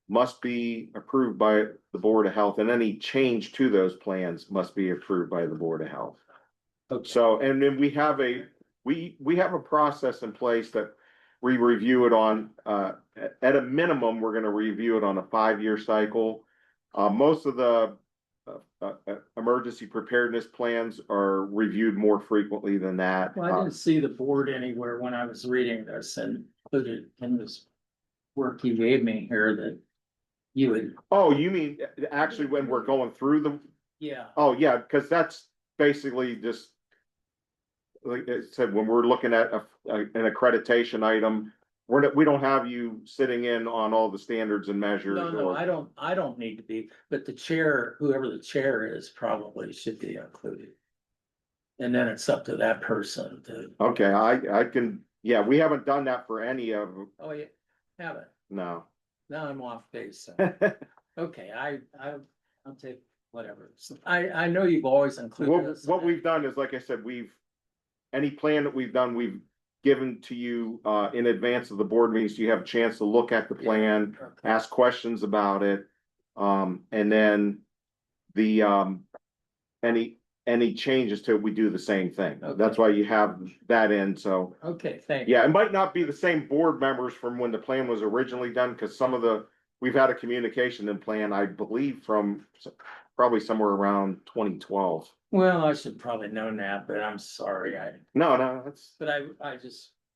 must be approved by the Board of Health, and any change to those plans must be approved by the Board of Health. Okay. So, and then we have a process in place that we review it on, at a minimum, we're gonna review it on a 5-year cycle. Most of the emergency preparedness plans are reviewed more frequently than that. Well, I didn't see the board anywhere when I was reading this, and included in this work you gave me here that you would, Oh, you mean actually when we're going through the, yeah. oh, yeah, because that's basically just like I said, when we're looking at an accreditation item, we don't have you sitting in on all the standards and measures. No, I don't need to be, but the chair, whoever the chair is, probably should be included. And then it's up to that person to, Okay, I can, yeah, we haven't done that for any of, oh, yeah, have it. no. Now I'm off base. So. Okay, I'll take whatever. So I know you've always included us. What we've done is, like I said, any plan that we've done, we've given to you in advance of the board meetings. You have a chance to look at the plan, Okay. ask questions about it. And then the any changes to it, we do the same thing. Okay. That's why you have that in, so. Okay, thank you. Yeah, it might not be the same board members from when the plan was originally done, because we've had a communication and plan, I believe, from probably somewhere around 2012. Well, I should probably know that, but I'm sorry. No, that's, But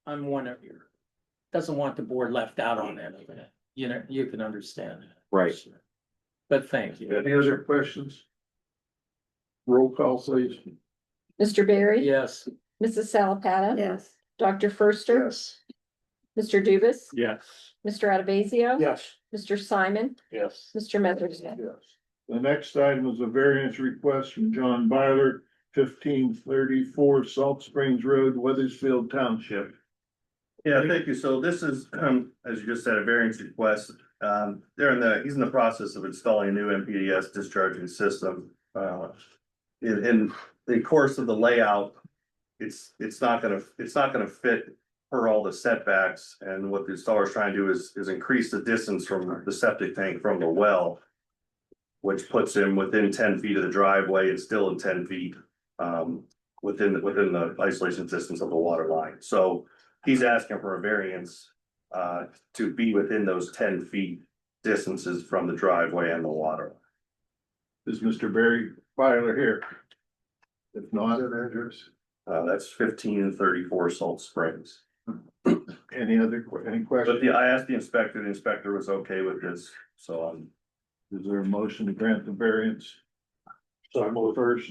I'm one of your, doesn't want the board left out on that. You know, you can understand that. right. But thank you. Any other questions? Roll call, please. Mr. Barry. Yes. Mrs. Salapata. Yes. Dr. Förster. Yes. Mr. Dubus. Yes. Mr. Adavasio. Yes. Mr. Simon, Yes. Mr. Messersmith. Yes. The next item is a variance request from John Byler 1534 Salt Springs Road, Weathersfield Township. Yeah, thank you. So this is, as you just said, a variance request. He's in the process of installing a new MPDS discharging system. In the course of the layout, it's not gonna fit per all the setbacks. And what the installer is trying to do is increase the distance from the septic tank from the well, which puts him within 10 feet of the driveway and still in 10 feet, within the isolation distance of the water line. So he's asking for a variance, to be within those 10 feet distances from the driveway and the water. Is Mr. Barry Filer here? If not, That's 1534 Salt Springs. any But questions? I asked the inspector was okay with this, so Is there a motion to grant the variance? So I move first,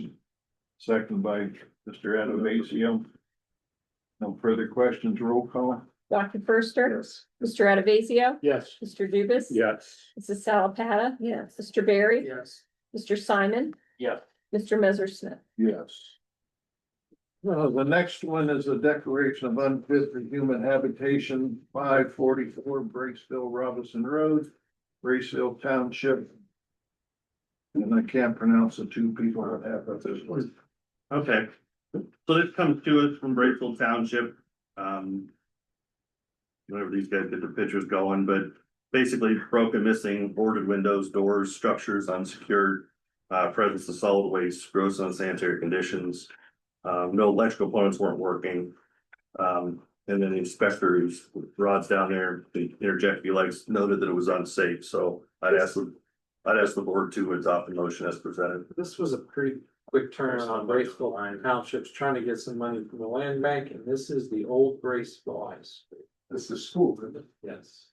second by Mr. Adamazio. No further questions, roll call? Dr. Firster? Mr. Adavasio? Yes. Mr. Dubus? Yes. Mrs. Salapatta? Yes. Mr. Barry? Yes. Mr. Simon? Yes. Mr. Messersmith? Yes. The next one is a declaration of unfit for human habitation, 544 Braceville Robinson Road, Braceville Township. And I can't pronounce the two people that have this one. okay. So this comes to us from Braceville Township. Whenever these guys get the pictures going, but basically broken, missing, boarded windows, doors, structures unsecured, presence of solid waste, gross unsanitary conditions. No electrical components weren't working. And then the inspector who's Rod's down there, to interject if he likes, noted that it was unsafe, so I'd ask the board to adopt the motion as presented. This was a pretty quick turnaround on Braceville Township's trying to get some money from the land bank, and this is the old Braceville High School. This is school, isn't it? Yes.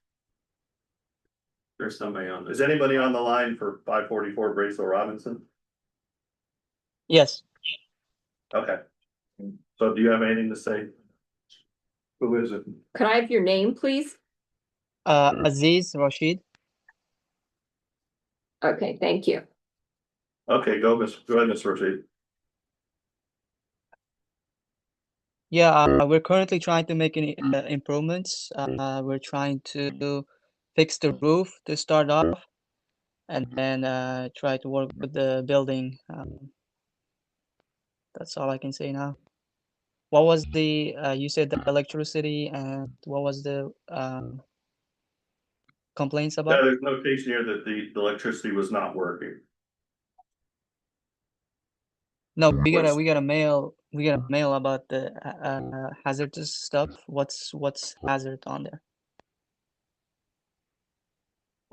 There's somebody on Is this. anybody on the line for 544 Braceville Robinson? Yes. Okay. So do you have anything to say? Who is it? Could I have your name, please? Aziz Rashid. Okay, thank you. Okay, go ahead, Ms. Rashid. Yeah, we're currently trying to make any improvements. We're trying to fix the roof to start off, and then try to work with the building. That's all I can say now. What was the you said the electricity, and what was the complaints about? Yeah, there's notation here that the electricity was not working. No, we got a mail about the hazardous stuff. What's hazard on there?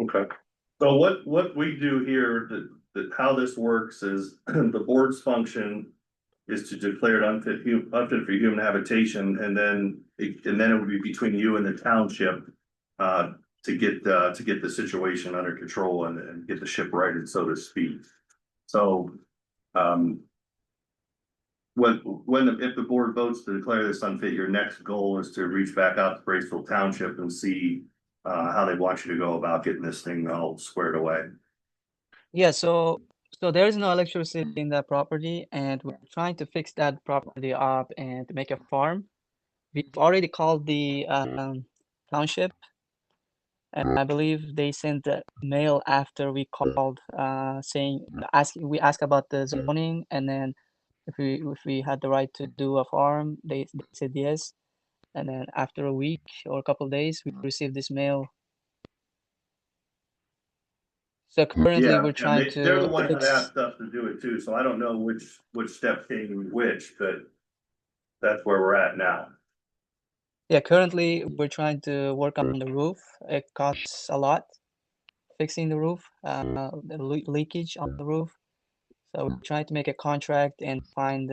Okay. So what we do here, that how this works is the board's function is to declare it unfit for human habitation, and then it would be between you and the township to get the situation under control and get the ship righted, so to speak. So if the board votes to declare this unfit, your next goal is to reach back out to Braceville Township and see how they want you to go about getting this thing all squared away. Yeah, so there is no electricity in that property, and we're trying to fix that property up and make a farm. We've already called the township, and I believe they sent the mail after we called, saying we asked about the zoning, and then if we had the right to do a farm, they said yes. And then after a week or a couple of days, we received this mail. So currently we're trying They're the to ones that fix. asked us to do it too, so I don't know which step came which, but that's where we're at now. Yeah, currently we're trying to work on the roof. It costs a lot fixing the roof, the leakage on the roof. So we're trying to make a contract and find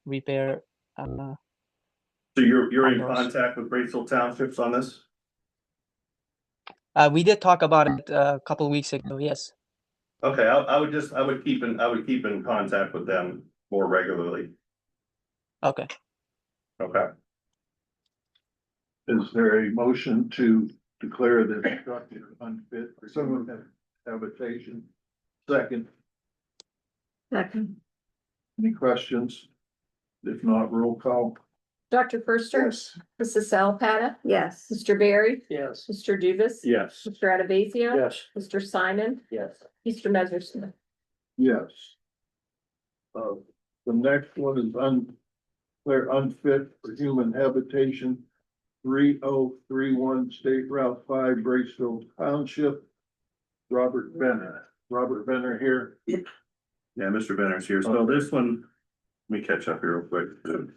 repair. So you're in on those. contact with Braceville Townships on this? We did talk about it a couple of weeks ago. Yes. Okay, I would keep in contact with them more regularly. Okay. Okay. Is there a motion to declare the structure unfit for human habitation? Second, Second. Any questions? If not, roll call. Dr. Firster? Yes. Mrs. Alpata? Yes. Mr. Barry? Yes. Mr. Duvis? Yes. Mr. Adavasio? Yes. Mr. Simon? Yes. Mr. Messersmith? Yes. The next one is declare unfit for human habitation. 3031 State Route 5, Braceville Township. Robert Benner here. Yeah, Mr. Benner's here. So this one, let me catch up here real quick.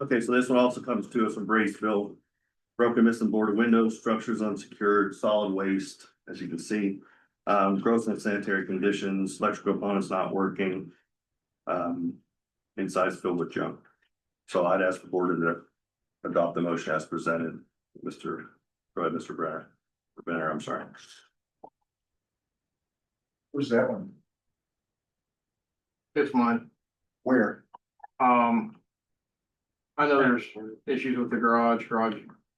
Okay, so this one also comes to us from Braceville. Broken, missing boarded windows, structures unsecured, solid waste, as you can see. Gross unsanitary conditions, electrical components not working. Inside's filled with junk. So I'd ask the board to adopt the motion as presented. Go ahead, Mr. Benner, I'm sorry. Who's that one? It's mine. Where? I know there's issues with the garage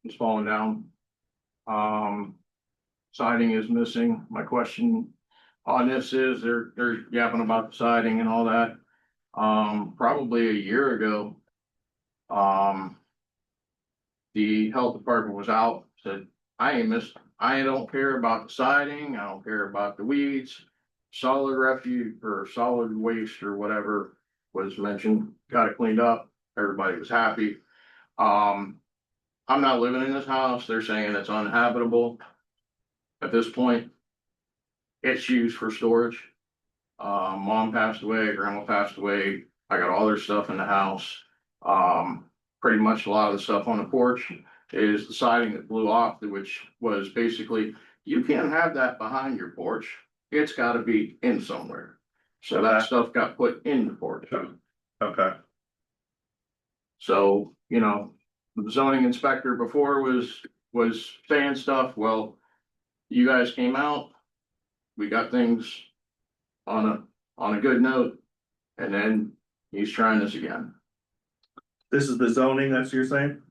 is falling down. Siding is missing. My question on this is they're yapping about the siding and all that. Probably a year ago. The health department was out, said, I don't care about the siding, I don't care about the weeds. Solid refuge or solid waste or whatever was mentioned, got it cleaned up, everybody was happy. I'm not living in this house, they're saying it's uninhabitable. At this point, it's used for storage. Mom passed away, grandma passed away, I got all their stuff in the house. Pretty much a lot of the stuff on the porch is the siding that blew off, which was basically, you can't have that behind your porch. It's gotta be in somewhere. So that stuff got put in the porch. Okay. So, the zoning inspector before was saying stuff, well, you guys came out. We got things on a good note, and then he's trying this again. This is the zoning, that's what you're saying?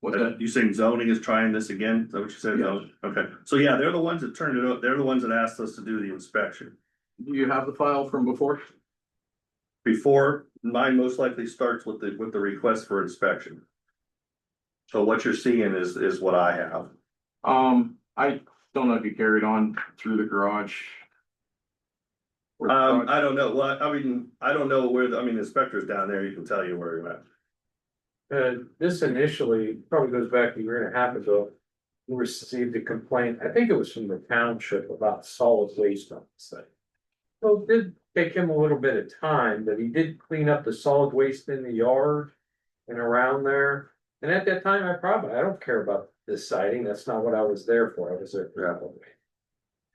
What's that? You saying zoning is trying this again? Is that what you said? Yes. Okay, so yeah, they're the ones that turned it up. They're the ones that asked us to do the inspection. Do you have the file from before? Before, mine most likely starts with the request for inspection. So what you're seeing is what I have. I don't know if you carried on through the garage. I don't know what, I mean, I don't know where, the inspector's down there, you can tell you where you're at. This initially probably goes back a year and a half ago. We received a complaint, I think it was from the township about solid waste on the site. So it did take him a little bit of time, but he did clean up the solid waste in the yard and around there. And at that time, I don't care about this siding, that's not what I was there for, I was there for that.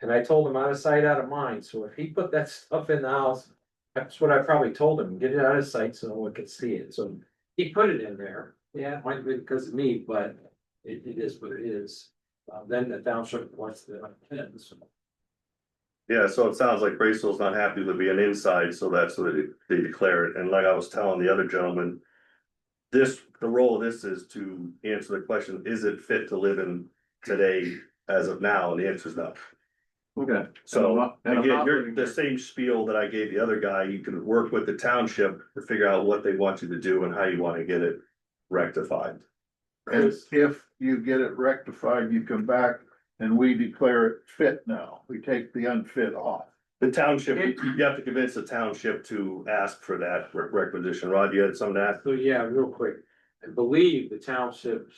And I told him out of sight, out of mind, so if he put that stuff in the house, that's what I probably told him, get it out of sight so no one could see it, so. He put it in there, yeah, it might have been because of me, but it is what it is. Then the township wants to. Yeah, so it sounds like Braceville's not happy with being inside, so that's what they declare it, and like I was telling the other gentleman. The role of this is to answer the question, is it fit to live in today as of now, and the answer is no. Okay. So And I'm again, not you're living the there. same spiel that I gave the other guy, you can work with the township to figure out what they want you to do and how you want to get it rectified. And if you get it rectified, you come back and we declare it fit now. We take the unfit off. The township, you have to convince the township to ask for that requisition. Rod, you had some of that? So yeah, real quick, I believe the township's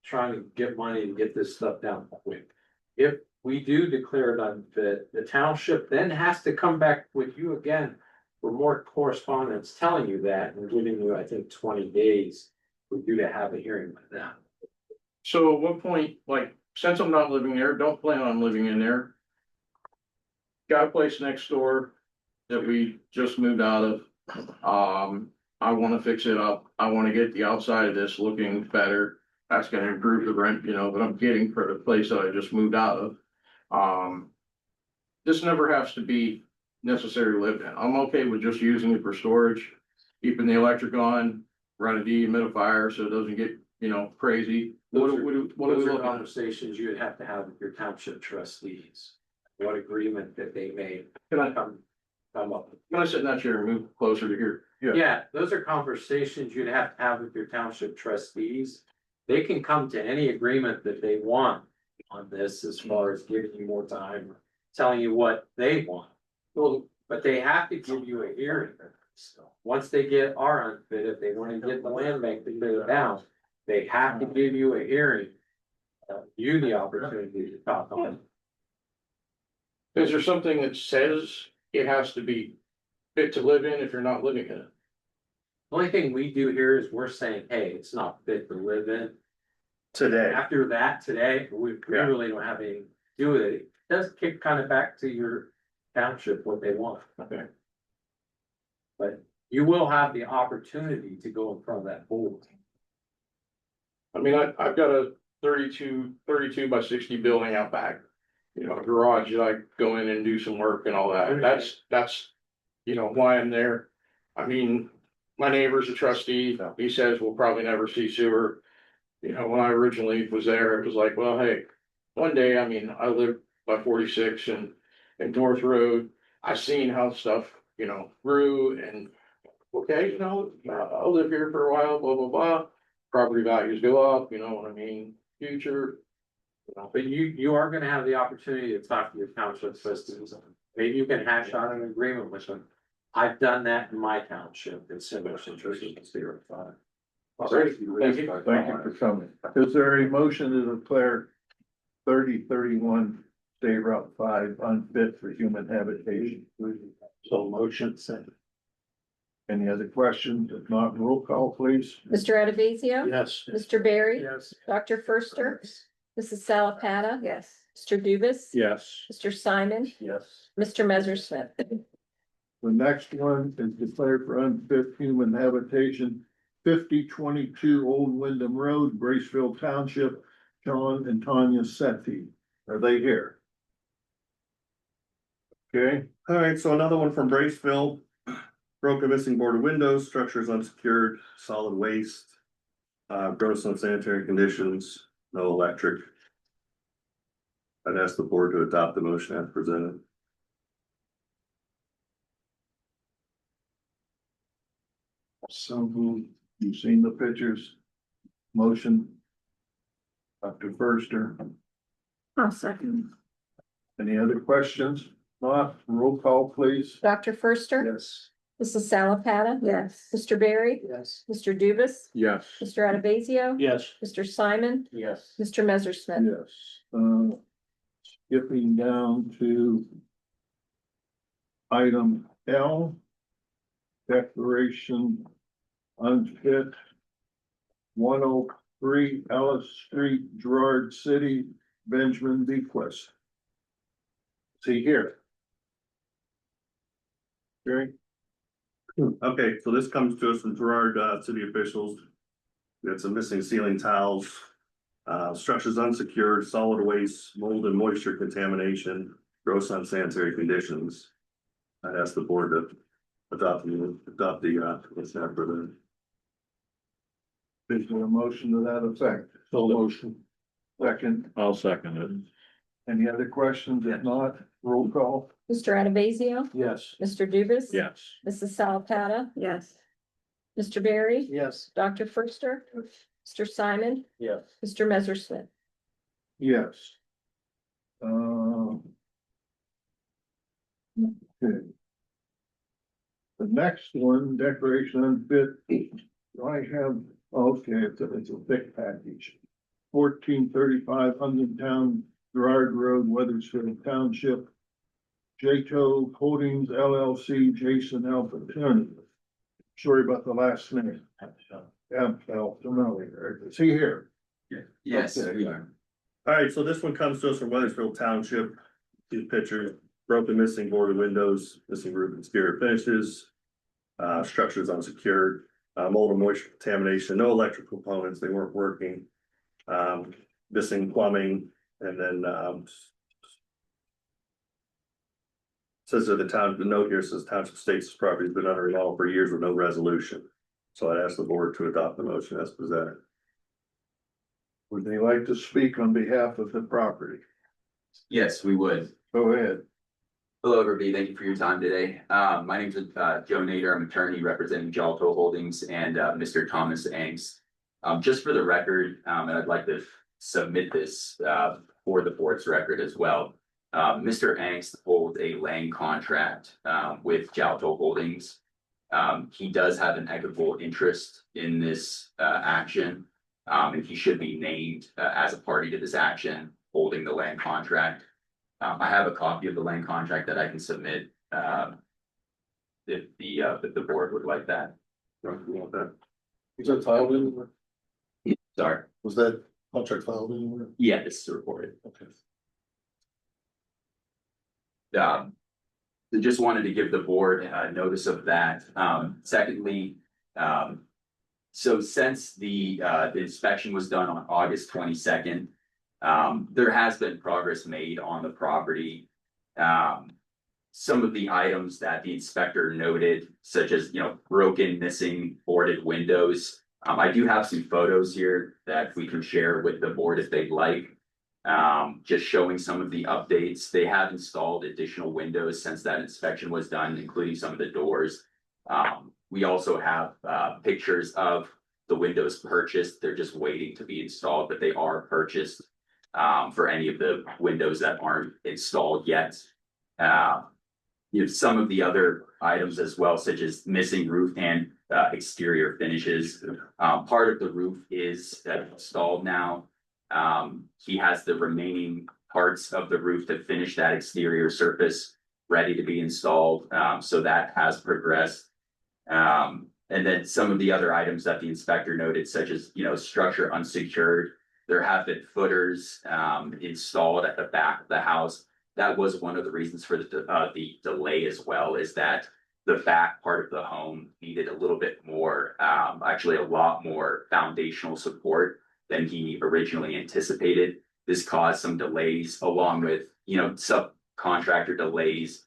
trying to get money to get this stuff down quick. If we do declare it unfit, the township then has to come back with you again for more correspondence telling you that and giving you, I think, 20 days for you to have a hearing with them. So at what point, since I'm not living there, don't plan on living in there. Got a place next door that we just moved out of. I wanna fix it up. I wanna get the outside of this looking better. That's gonna improve the rent, that I'm getting for the place that I just moved out of. This never has to be necessarily lived in. I'm okay with just using it for storage, keeping the electric on, running dehumidifier so it doesn't get, crazy. What are we Those are looking at? conversations you'd have to have with your township trustees. What agreement that they made. Can I come up with. sit in that chair and move closer to here? Yeah, those are conversations you'd have to have with your township trustees. They can come to any agreement that they want on this as far as giving you more time, telling you what they want. Well, but they have to give you a hearing. Once they get our unfit, if they want to get the land bank to clear it down, they have to give you a hearing. You the opportunity to talk on it. Is there something that says it has to be fit to live in if you're not living in it? The only thing we do here is we're saying, hey, it's not fit to live in. Today. After that, today, we really don't have anything to do with it. It does kick kind of back to your township what they want. Okay. But you will have the opportunity to go in front of that board. I mean, I've got a 32 by 60 building out back. You know, a garage that I go in and do some work and all that. That's, you know, why I'm there. I mean, my neighbor's a trustee. He says we'll probably never see sewer. You know, when I originally was there, it was like, well, hey, one day, I mean, I lived by 46 and North Road. I've seen how stuff, you know, grew and, okay, you know, I'll live here for a while, blah, blah, blah. Property values go up, you know what I mean, future. You know, But you are gonna have the opportunity to talk to your township trustees. Maybe you can hash out an agreement with them. I've done that in my township in similar situations. Thank you for coming. Is there a motion to declare 3031 State Route 5 unfit for human habitation? So motion second. Any other questions? If not, roll call, please. Mr. Adavasio? Yes. Mr. Barry? Yes. Dr. Firster? Mrs. Salapata? Yes. Mr. Dubus? Yes. Mr. Simon? Yes. Mr. Messersmith? The next one is declared for unfit human habitation, 5022 Old Wyndham Road, Braceville Township, John and Tanya Setti. Are they here? Okay, All right, so another one from Braceville. Broken missing boarded windows, structures unsecured, solid waste. Gross unsanitary conditions, no electric. I'd ask the board to adopt the motion as presented. so you've seen the pictures. Motion. Dr. Firster, I'll second. any other questions? Not, roll call, please. Dr. Firster? Yes. Mrs. Salapata? Yes. Mr. Barry? Yes. Mr. Dubus? Yes. Mr. Adavasio? Yes. Mr. Simon? Yes. Mr. Messersmith? Yes, skipping down to item L. Declaration unfit. 103 Ellis Street, Gerard City, Benjamin Bequest. See here. Jerry? Okay, so this comes to us from Gerard, city officials. We had some missing ceiling tiles, structures unsecured, solid waste, mold and moisture contamination, gross unsanitary conditions. I'd ask the board to adopt the consent for the. Is there a motion to that effect? So motion. Second, I'll second it. any other questions? If not, roll call. Mr. Adavasio? Yes. Mr. Dubus? Yes. Mrs. Salapata? Yes. Mr. Barry? Yes. Dr. Firster? Mr. Simon? Yes. Mr. Messersmith? Yes. Okay. The next one, declaration unfit, do I have, okay, it's a thick package. 1435 Town Gerard Road, Weathersfield Township. Jato Holdings LLC, Jason Alpatoni. Sorry about the last name. Familiar. Is he here? Yes, Okay. we are. All right, so this one comes to us from Weathersfield Township. These pictures, broken missing boarded windows, missing roof and exterior finishes. Structures unsecured, mold and moisture contamination, no electrical components, they weren't working. Missing plumbing, and then, says that the note here says township states this property has been under remodel for years with no resolution. So I'd ask the board to adopt the motion as presented. Would they like to speak on behalf of the property? Yes, we would. Go ahead. Hello, everybody. Thank you for your time today. My name is Joe Nader. I'm attorney representing Jalto Holdings and Mr. Thomas Angst. Just for the record, and I'd like to submit this for the board's record as well. Mr. Angst holds a land contract with Jalto Holdings. He does have an equitable interest in this action, and he should be named as a party to this action holding the land contract. I have a copy of the land contract that I can submit, if the board would like that. Is that filed anywhere? Sorry, Was that contract filed anywhere? yeah, this is recorded. Okay. So just wanted to give the board notice of that. Secondly, so since the inspection was done on August 22nd, there has been progress made on the property. Some of the items that the inspector noted, such as, broken, missing, boarded windows. I do have some photos here that we can share with the board if they'd like. Just showing some of the updates. They have installed additional windows since that inspection was done, including some of the doors. We also have pictures of the windows purchased. They're just waiting to be installed, but they are purchased for any of the windows that aren't installed yet. Some of the other items as well, such as missing roof and exterior finishes. Part of the roof is installed now. He has the remaining parts of the roof to finish that exterior surface ready to be installed. So that has progressed. And then some of the other items that the inspector noted, such as, structure unsecured. There have been footers installed at the back of the house. That was one of the reasons for the delay as well, is that the back part of the home needed a little bit more, actually a lot more foundational support than he originally anticipated. This caused some delays along with, subcontractor delays,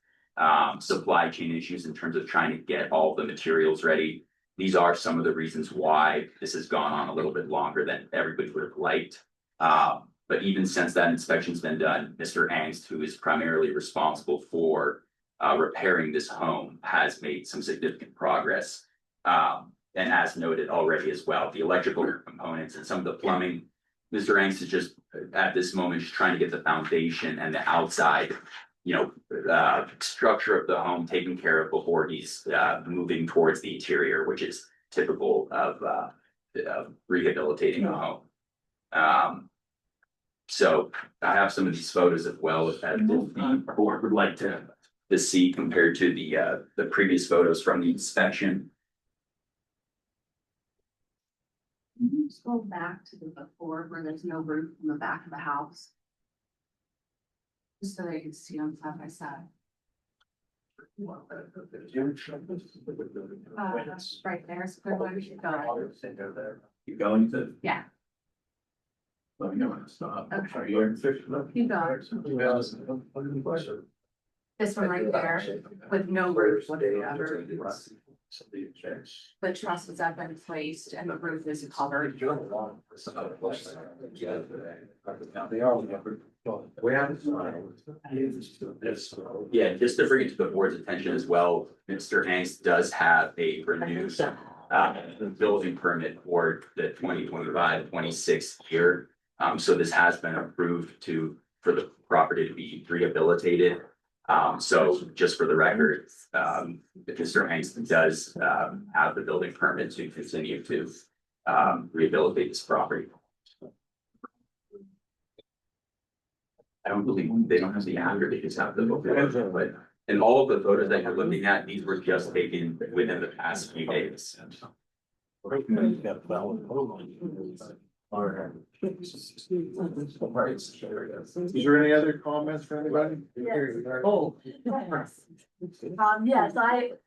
supply chain issues in terms of trying to get all the materials ready. These are some of the reasons why this has gone on a little bit longer than everybody would have liked. But even since that inspection's been done, Mr. Angst, who is primarily responsible for repairing this home, has made some significant progress. And as noted already as well, the electrical components and some of the plumbing, Mr. Angst is just at this moment just trying to get the foundation and the outside, structure of the home taken care of before he's moving towards the interior, which is typical of rehabilitating a home. So I have some of these photos as well that the board would like to see compared to the previous photos from the inspection. Can you just go back to the before where there's no roof in the back of the house? Just so they can see on side by side. Right there, so where we should go. Keep going to. Yeah. Let me know when to stop. Okay. You're in Keep going. This one right there with no roof whatsoever. The trusses have been placed and the roof is covered. Yeah, just to bring it to the board's attention as well, Mr. Angst does have a renewed building permit for the 2025-26 year. So this has been approved for the property to be rehabilitated. So just for the record, Mr. Angst does have the building permit to continue to rehabilitate this property. I don't believe they don't have the after, they just have the before, but and all of the photos that you're looking at, these were just taken within the past few days. Is there any other comments for anybody? Yes,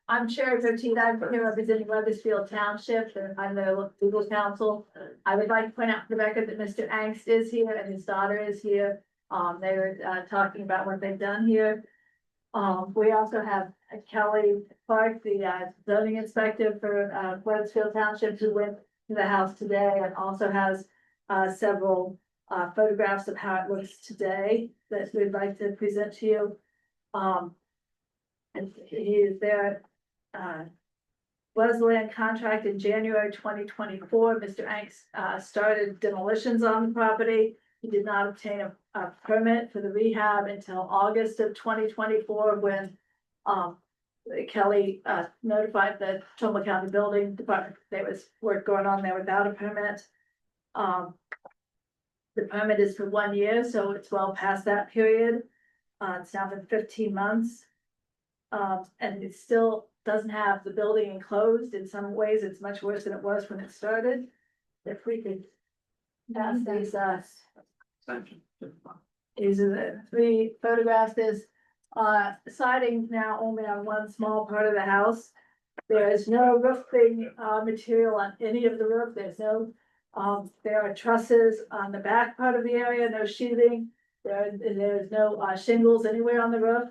I'm Sherry Bertine, I'm here representing Weathersfield Township, and I'm the legal counsel. I would like to point out for the record that Mr. Angst is here and his daughter is here. They were talking about what they've done here. We also have Kelly Clark, the zoning inspector for Weathersfield Township, who went to the house today and also has several photographs of how it looks today that we'd like to present to you. And he is there, was land contract in January 2024. Mr. Angst, started demolitions on the property. He did not obtain a permit for the rehab until August of 2024, when, Kelly, notified the Trumbull County Building Department there was work going on there without a permit. The permit is for 1 year, so it's well past that period. It's now been 15 months. And it still doesn't have the building enclosed. In some ways, it's much worse than it was when it started. If we could pass these are the 3 photographs. There's siding now only on one small part of the house. There is no roofing material on any of the roof. There's no, there are trusses on the back part of the area, no sheathing. There's no shingles anywhere on the roof.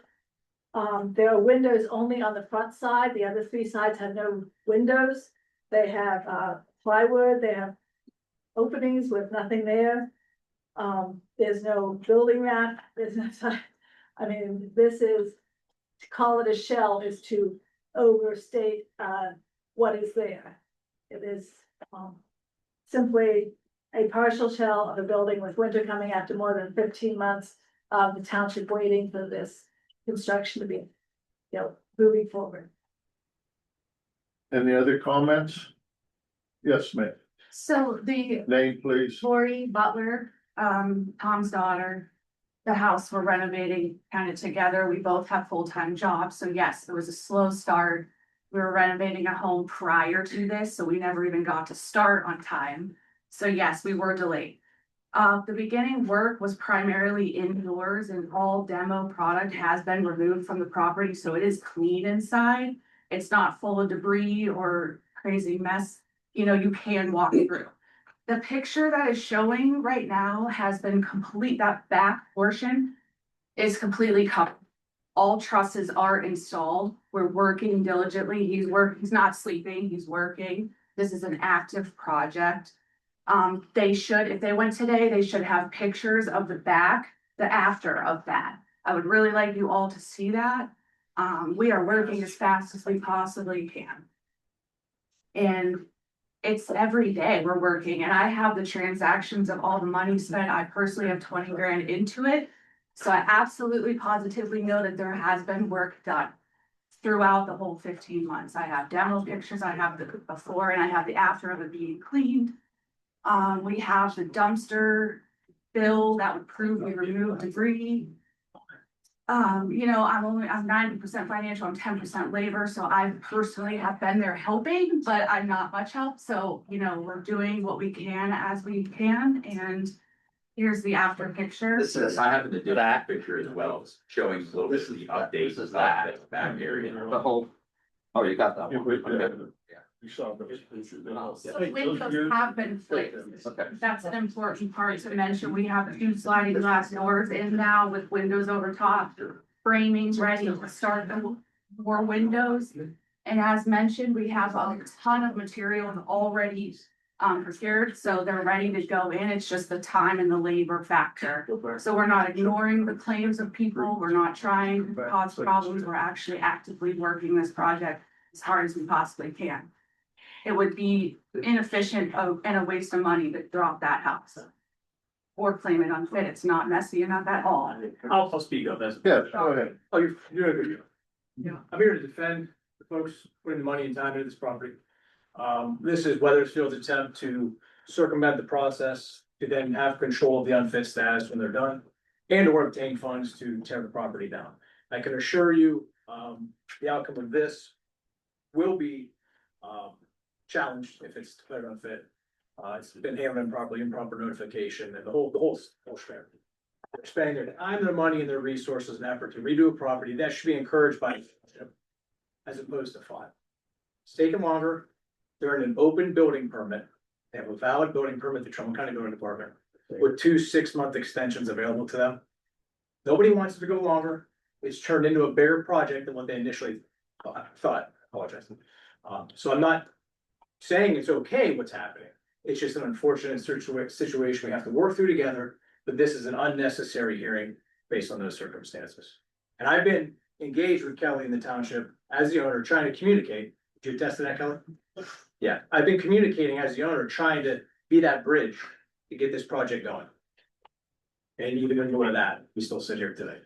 There are windows only on the front side. The other 3 sides have no windows. They have plywood. They have openings with nothing there. There's no building wrap. There's no, I mean, this is, to call it a shell is to overstate what is there. It is simply a partial shell of a building with winter coming after more than 15 months of the township waiting for this construction to be, moving forward. Any other comments? Yes, ma'am. So the Name, please. Lori Butler, Tom's daughter, the house we're renovating kind of together. We both have full-time jobs. So yes, it was a slow start. We were renovating a home prior to this, so we never even got to start on time. So yes, we were delayed. The beginning work was primarily indoors, and all demo product has been removed from the property, so it is clean inside. It's not full of debris or crazy mess. You can walk through. The picture that is showing right now has been complete. That back portion is completely covered. All trusses are installed. We're working diligently. He's not sleeping, he's working. This is an active project. They should, if they went today, they should have pictures of the back, the after of that. I would really like you all to see that. We are working as fast as we possibly can. And it's every day we're working, and I have the transactions of all the money spent. I personally have 20 grand into it. So I absolutely positively know that there has been work done throughout the whole 15 months. I have demo pictures, I have the before, and I have the after of it being cleaned. We have the dumpster bill that would prove we removed debris. I'm 90% financial, I'm 10% labor, so I personally have been there helping, but I'm not much help. So, we're doing what we can as we can, and here's the after picture. I have the back picture as well, showing a little bit of the updates of that back area. The whole, oh, you got that one. You saw those pictures. So windows have been fixed. Okay. That's an important part to mention. We have 2 sliding glass doors in now with windows over top, framings ready to start the more windows. And as mentioned, we have a ton of materials already procured, so they're ready to go in. It's just the time and the labor factor. So we're not ignoring the claims of people. We're not trying to cause problems. We're actually actively working this project as hard as we possibly can. It would be inefficient and a waste of money to drop that house. Or claim it unfit. It's not messy enough at all. I'll speak of this. Yeah, go ahead. Oh, you're doing a good job. Yeah, I'm here to defend the folks putting the money and time into this property. This is Weathersfield's attempt to circumvent the process to then have control of the unfit status when they're done, and or obtain funds to tear the property down. I can assure you, the outcome of this will be challenged if it's declared unfit. It's been handled improperly, improper notification, and the whole strategy. They're spending their time, their money, and their resources and effort to redo a property that should be encouraged by the township as opposed to fine. It's taken longer. They're in an open building permit. They have a valid building permit, the Trumbull County Building Department, with 2 6-month extensions available to them. Nobody wants it to go longer. It's turned into a bigger project than what they initially thought. Apologize. So I'm not saying it's okay what's happening. It's just an unfortunate situation we have to work through together, but this is an unnecessary hearing based on those circumstances. And I've been engaged with Kelly in the township as the owner, trying to communicate. Did you attest to that, Kelly? Yeah, I've been communicating as the owner, trying to be that bridge to get this project going. And even in lieu of that, we still sit here today.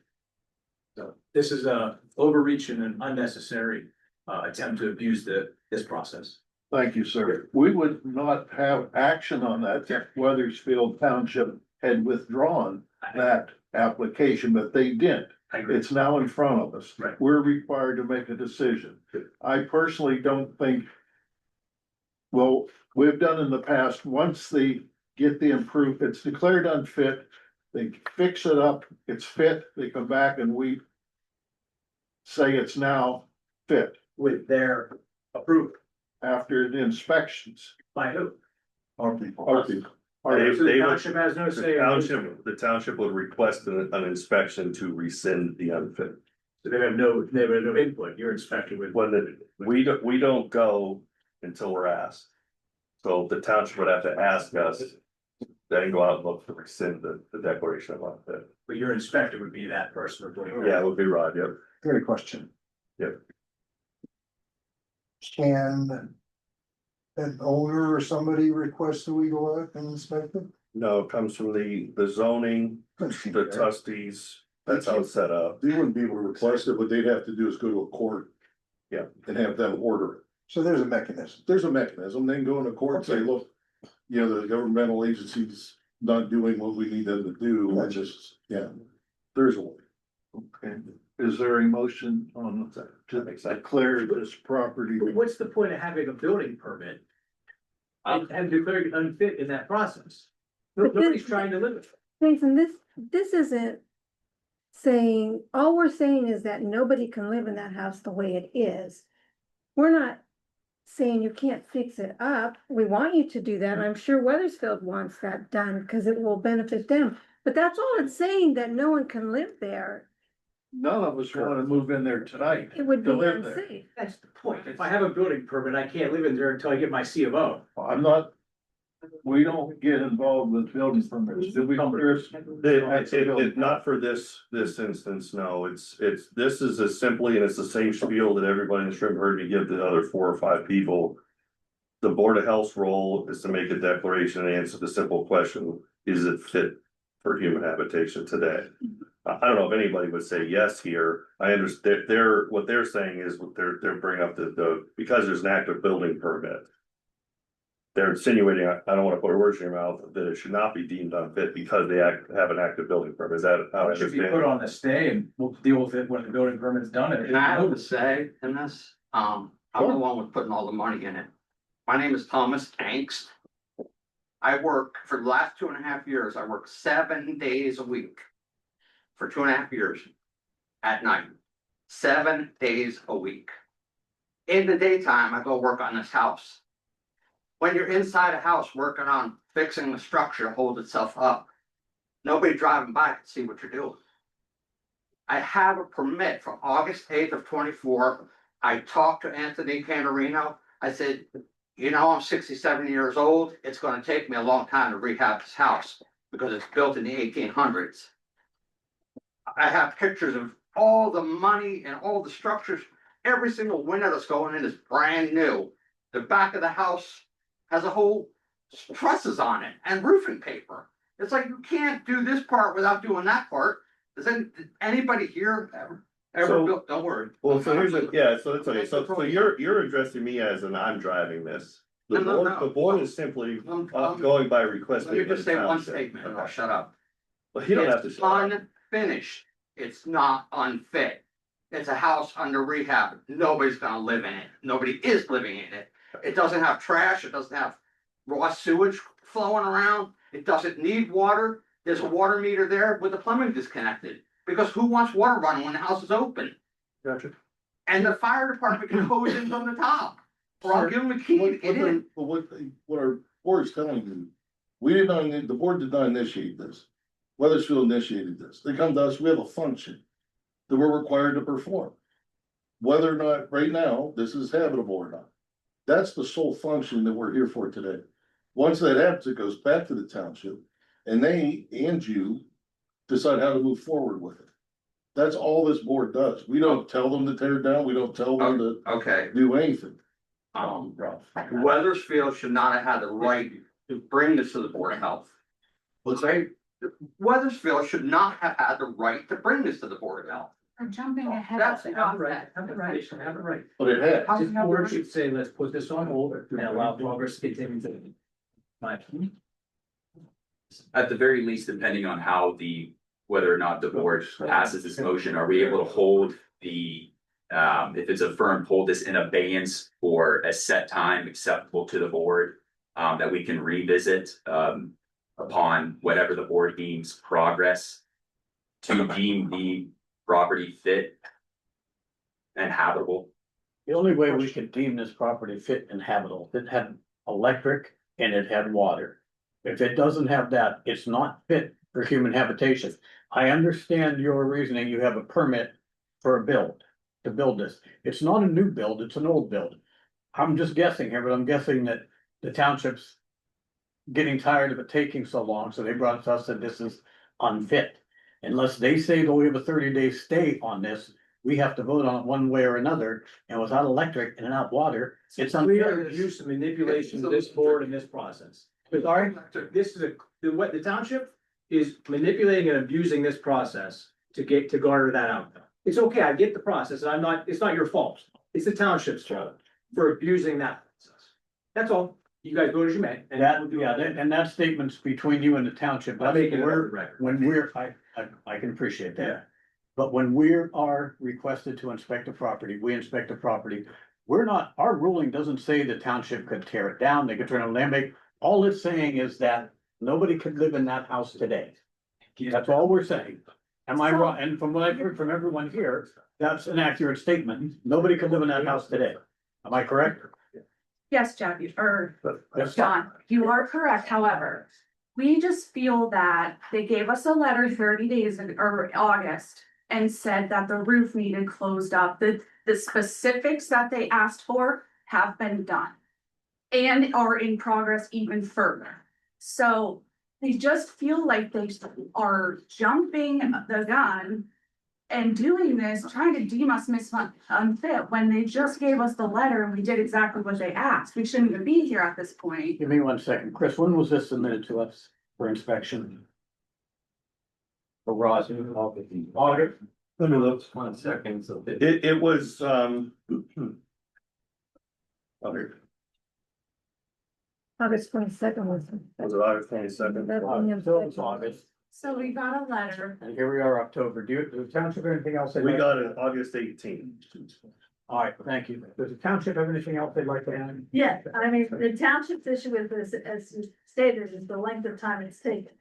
So this is a overreach and an unnecessary attempt to abuse this process. Thank you, sir. We would not have action on that if Weathersfield Township had withdrawn that application, but they didn't. I agree. It's now in front of us. Right. We're required to make a decision. I personally don't think. Well, we've done in the past, once they get the it's declared unfit, they fix it up, it's fit, they come back and we say it's now fit With their approval. after the inspections. By who? Our people. So the township has no say. The township would request an inspection to rescind the unfit. So they have no input. Your inspector would. We don't go until we're asked. So the township would have to ask us, then go out and look to rescind the declaration of unfit. But your inspector would be that person. Yeah, it would be Rod, yep. Great question. Yep. Can an owner or somebody request that we go out and inspect it? No, it comes from the zoning, the trustees, that's how it's set up. They wouldn't be able to request it, what they'd have to do is go to a court. Yeah. And have them order it. So there's a mechanism. There's a mechanism, then go into court and say, look, you know, the governmental agency's not doing what we need them to do, and just, yeah, there's a way. Okay, is there a motion on to declare this property? What's the point of having a building permit? And declaring it unfit in that process? Nobody's trying to live it. Jason, this isn't saying, all we're saying is that nobody can live in that house the way it is. We're not saying you can't fix it up. We want you to do that. I'm sure Weathersfield wants that done because it will benefit them. But that's all it's saying, that no one can live there. None of us wanna move in there tonight. It would be to live there. unsafe. That's the point. If I have a building permit, I can't live in there until I get my C of O. I'm not, we don't get involved with building permits. Did we, Chris? Not for this instance, no, this is as simply, and it's the same spiel that everybody in this room heard me give the other 4 or 5 people. The Board of Health's role is to make a declaration and answer the simple question, is it fit for human habitation today? I don't know if anybody would say yes here. I understand, what they're saying is, they're bringing up because there's an active building permit. They're insinuating, I don't wanna put words in your mouth, that it should not be deemed unfit because they have an active building permit. Is that how I It should be understand? put on the stay and we'll deal with it when the building permit's done. Can I have a say in this? I'm the one with putting all the money in it. My name is Thomas Angst. I work for the last 2.5 years. I work 7 days a week for 2.5 years at night, 7 days a week. In the daytime, I go work on this house. When you're inside a house working on fixing the structure to hold itself up, nobody driving by can see what you're doing. I have a permit from August 8th of 24. I talked to Anthony Canarino. I said, you know, I'm 67 years old. It's gonna take me a long time to rehab this house because it's built in the 1800s. I have pictures of all the money and all the structures. Every single window that's going in is brand new. The back of the house has a whole trusses on it and roofing paper. It's like, you can't do this part without doing that part. Does anybody here ever built, don't worry. Well, so here's so it's okay, so you're addressing me as an I'm driving this. The board is simply going by request. Let me just say one statement, and I'll shut up. Well, you don't have to. It's unfinished. It's not unfit. It's a house under rehab. Nobody's gonna live in it. Nobody is living in it. It doesn't have trash. It doesn't have raw sewage flowing around. It doesn't need water. There's a water meter there with the plumbing disconnected. Because who wants water running when the house is open? Gotcha. And the fire department can hose in from the top. Or I'll give them a key to get in. But what our board is telling you, the board did not initiate this. Weathersfield initiated this. They come to us, we have a function that we're required to perform. Whether or not, right now, this is habitable or not. That's the sole function that we're here for today. Once that happens, it goes back to the township and they and you decide how to move forward with it. That's all this board does. We don't tell them to tear it down. We don't tell them to Okay, do anything. Weathersfield should not have had the right to bring this to the Board of Health. Let's Okay, Weathersfield should not have had the right to bring this to the Board of Health. We're jumping ahead That's of the Have the right, process. have the right, have the right. But it has. This board should say, let's put this on hold and allow progress to continue. My opinion. At the very least, depending on how whether or not the board passes this motion, are we able to hold if it's affirmed, hold this in abeyance for a set time acceptable to the board, that we can revisit, upon whatever the board deems progress to deem the property fit and habitable? The only way we could deem this property fit and habitable, it had electric and it had water. If it doesn't have that, it's not fit for human habitation. I understand your reasoning, you have a permit for a build, to build this. It's not a new build, it's an old build. I'm just guessing here, but I'm guessing that the township's getting tired of it taking so long, so they brought it to us that this is unfit. Unless they say they'll have a 30-day stay on this, we have to vote on it one way or another, and without electric and without water, it's Clear unfair. use and manipulation of this board and this process. Sorry? This is what the township is manipulating and abusing this process to garner that outcome. It's okay, I get the process, and it's not your fault. It's the township's fault for abusing that process. That's all. You guys vote as you may. And And that statement's between you and the township. I'm making it on the We're- record. When I can appreciate Yeah. that. But when we are requested to inspect a property, we inspect a property. Our ruling doesn't say the township could tear it down, they could turn it land bank. All it's saying is that nobody could live in that house today. That's all we're saying. Am I wrong? And from what I've heard from everyone here, that's an accurate statement. Nobody could live in that house today. Am I correct? Yes, Jeff, That's John, you are correct, however, we just feel that they gave us a letter 30 days or August. And said that the roof needed closed up, the specifics that they asked for have been done. And are in progress even further, so they just feel like they are jumping the gun. And doing this, trying to deem us unfit, when they just gave us the letter and we did exactly what they asked, we shouldn't even be here at this point. Give me 1 second. Chris, when was this submitted to us for inspection? For Ross? Audit. Let me look. 1 second, so. It was, oh, here. August 22nd was. Was it August 22nd? That's when you- So it's August, So we got a letter. and here we are, October. Does the township have anything else? they'd We like- got it August 18th. All right, thank you. Does the township have anything else they'd like to add? Yeah, I mean, the township's issue with this, as you stated, is the length of time it's taken.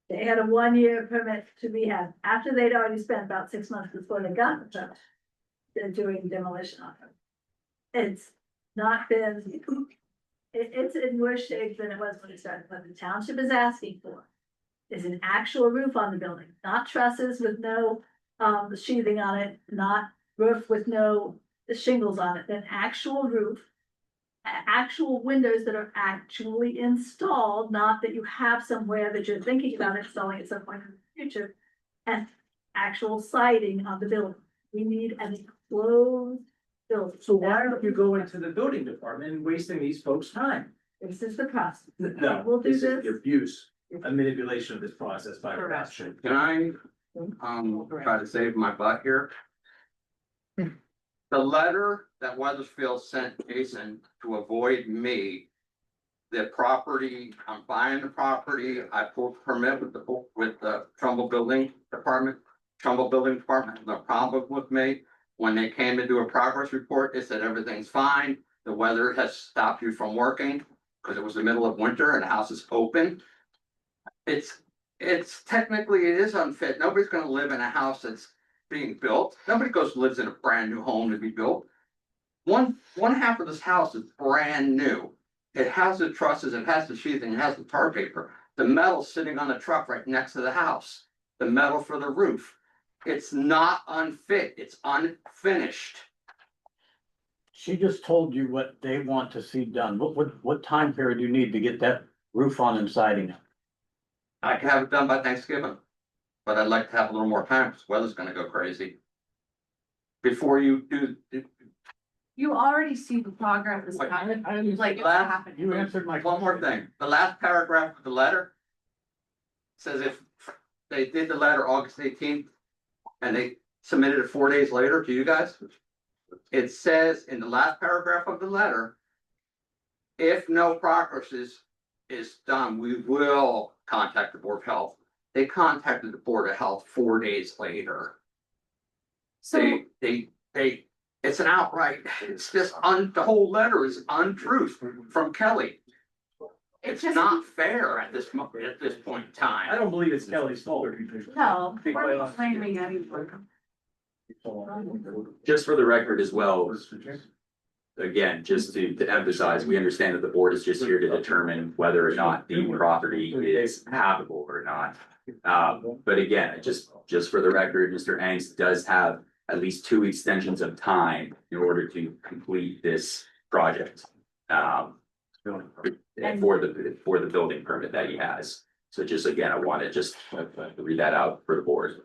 They had a 1-year permit to be had, after they'd already spent about 6 months before they got the permit. They're doing demolition on it. It's not been, it's in worse shape than it was when it started. What the township is asking for is an actual roof on the building, not trusses with no sheathing on it, not roof with no shingles on it, an actual roof. Actual windows that are actually installed, not that you have somewhere that you're thinking about installing at some point in the future. And actual siding on the building. We need an enclosed building. So why don't you go into the building department and wasting these folks' time? This is the process. No, We'll do this is this. the abuse and manipulation of this process by the Correct. township. Can I, try to save my butt here? The letter that Weathersfield sent Jason to avoid me. The property, I'm buying the property, I pulled permit with the Trumbull Building Department. No problem with me. When they came to do a progress report, they said everything's fine. The weather has stopped you from working, because it was the middle of winter and the house is open. It's technically, it is unfit. Nobody's gonna live in a house that's being built. Nobody lives in a brand new home to be built. One half of this house is brand new. It has the trusses, it has the sheathing, it has the tar paper. The metal's sitting on the truck right next to the house. The metal for the roof. It's not unfit, it's unfinished. She just told you what they want to see done. What time period do you need to get that roof on and siding? I can have it done by Thanksgiving. but I'd like to have a little more time because weather's gonna go crazy. Before you do, You already see the progress is Wait, happening, I like it's Last- happening. You answered my. one more thing, the last paragraph of the letter says if they did the letter August 18th and they submitted it 4 days later to you guys, it says in the last paragraph of the letter, if no progress is done, we will contact the Board of Health. They contacted the Board of Health 4 days later. So, They, it's an outright, it's just the whole letter is untruth from Kelly. It's just- not fair at this point in I time. don't believe it's Kelly's fault. no, we're not blaming anyone. Just for the record as well, again, just to emphasize, we understand that the board is just here to determine whether or not the property is habitable or not. But again, just for the record, Mr. Angst does have at least 2 extensions of time in order to complete this project. For the building permit that he has. So just again, I want to just read that out for the board.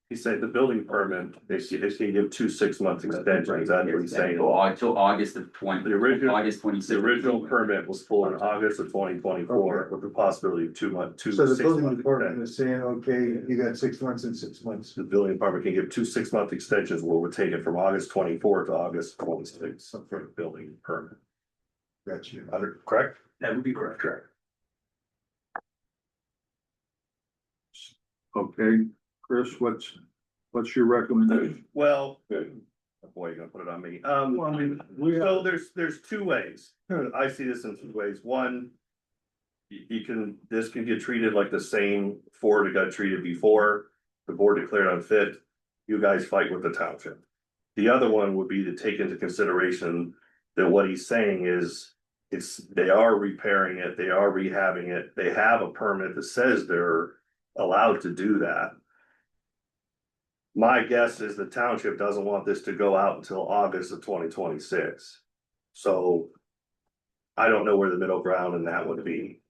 He said the building permit, they give 2 6-month extensions, that's what he's saying. Until August of The original, August the 26th. original permit was full in August of 2024 with the possibility of 2 months, So the 6 building month department extensions. is saying, okay, you got 6 months and 6 months. The building department can give 2 6-month extensions where we're taking from August 24 to August 26 for the building permit. Got you. Correct? That would be correct. Correct. Okay, Chris, what's your recommendation? Well, boy, you're gonna put it on me. So there's 2 ways. I see this in 2 ways. One, this can get treated like the same 4 that got treated before. The board declared unfit. You guys fight with the township. The other one would be to take into consideration that what he's saying is they are repairing it, they are rehabbing it, they have a permit that says they're allowed to do that. My guess is the township doesn't want this to go out until August of 2026. So I don't know where the middle ground in that would be.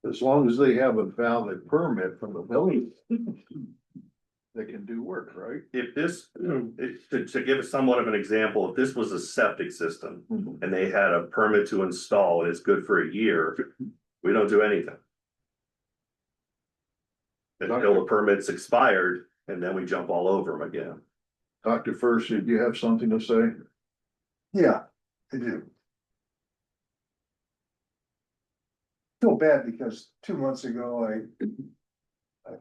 As long as they have a valid permit from the building, they can do work, right? If this, to give somewhat of an example, if this was a septic system and they had a permit to install and it's good for a year, we don't do anything. Until the permit's expired and then we jump all over them again. Dr. First, did you have something to say? Yeah, I do. Feel bad because 2 months ago,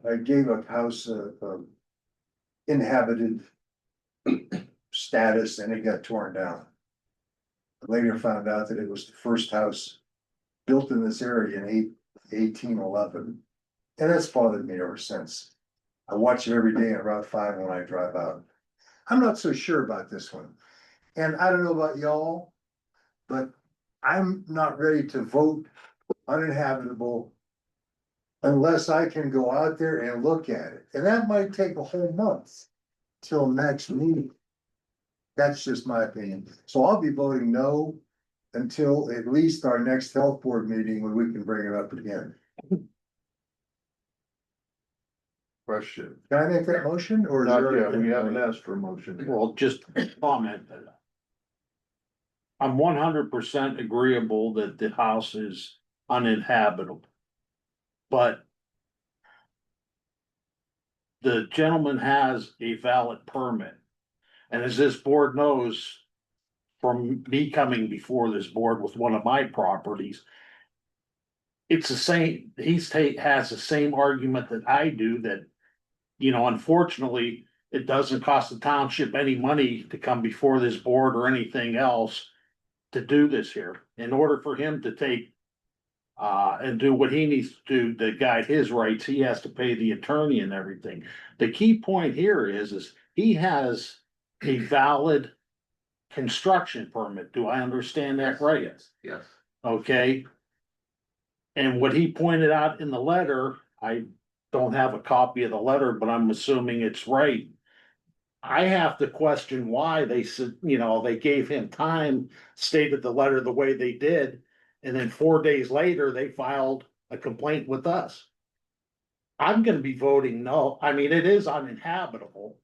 I gave a house inhabited status and it got torn down. I later found out that it was the first house built in this area in 1811. And that's bothered me ever since. I watch it every day at Route 5 when I drive out. I'm not so sure about this one. And I don't know about y'all, but I'm not ready to vote uninhabitable unless I can go out there and look at it. And that might take a whole month till next meeting. That's just my opinion. So I'll be voting no until at least our next health board meeting when we can bring it up again. Question. Can I make that motion or? is Not there- yet, we haven't asked for a motion. Well, just comment. I'm 100% agreeable that the house is uninhabitable. But the gentleman has a valid permit. And as this board knows, from me coming before this board with one of my properties, it's the same, has the same argument that I do that, unfortunately, it doesn't cost the township any money to come before this board or anything else to do this here. In order for him to take and do what he needs to do to guide his rights, he has to pay the attorney and everything. The key point here is he has a valid construction permit. Do I understand that right? Yes. Okay. And what he pointed out in the letter, I don't have a copy of the letter, but I'm assuming it's right. I have to question why they said, they gave him time, stated the letter the way they did. And then 4 days later, they filed a complaint with us. I'm gonna be voting no. I mean, it is uninhabitable.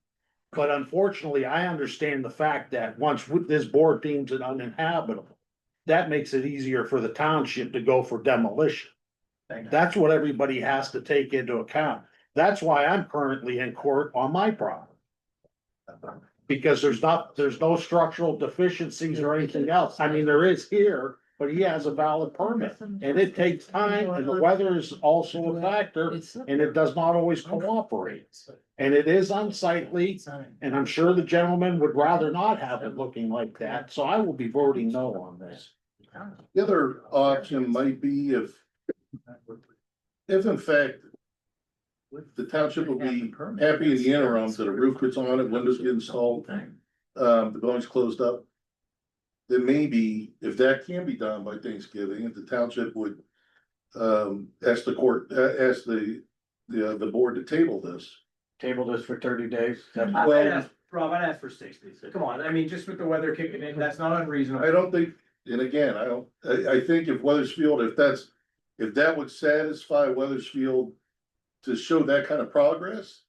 But unfortunately, I understand the fact that once this board deems it uninhabitable, that makes it easier for the township to go for demolition. That's what everybody has to take into account. That's why I'm currently in court on my property. Because there's no structural deficiencies or anything else. I mean, there is here, but he has a valid permit. And it takes time, and the weather is also a factor, and it does not always cooperate. And it is unsightly, and I'm sure the gentleman would rather not have it looking like that, so I will be voting no on this. The other option might be if in fact the township will be happy in the interim, so the roof gets on it, windows get installed, the building's closed up. Then maybe if that can be done by Thanksgiving, if the township would ask the board to table this. Table this for 30 days. Rob, I'd ask for 60. Come on, I mean, just with the weather kicking in, that's not unreasonable. I don't think, and again, I think if Weathersfield, if that would satisfy Weathersfield to show that kind of progress,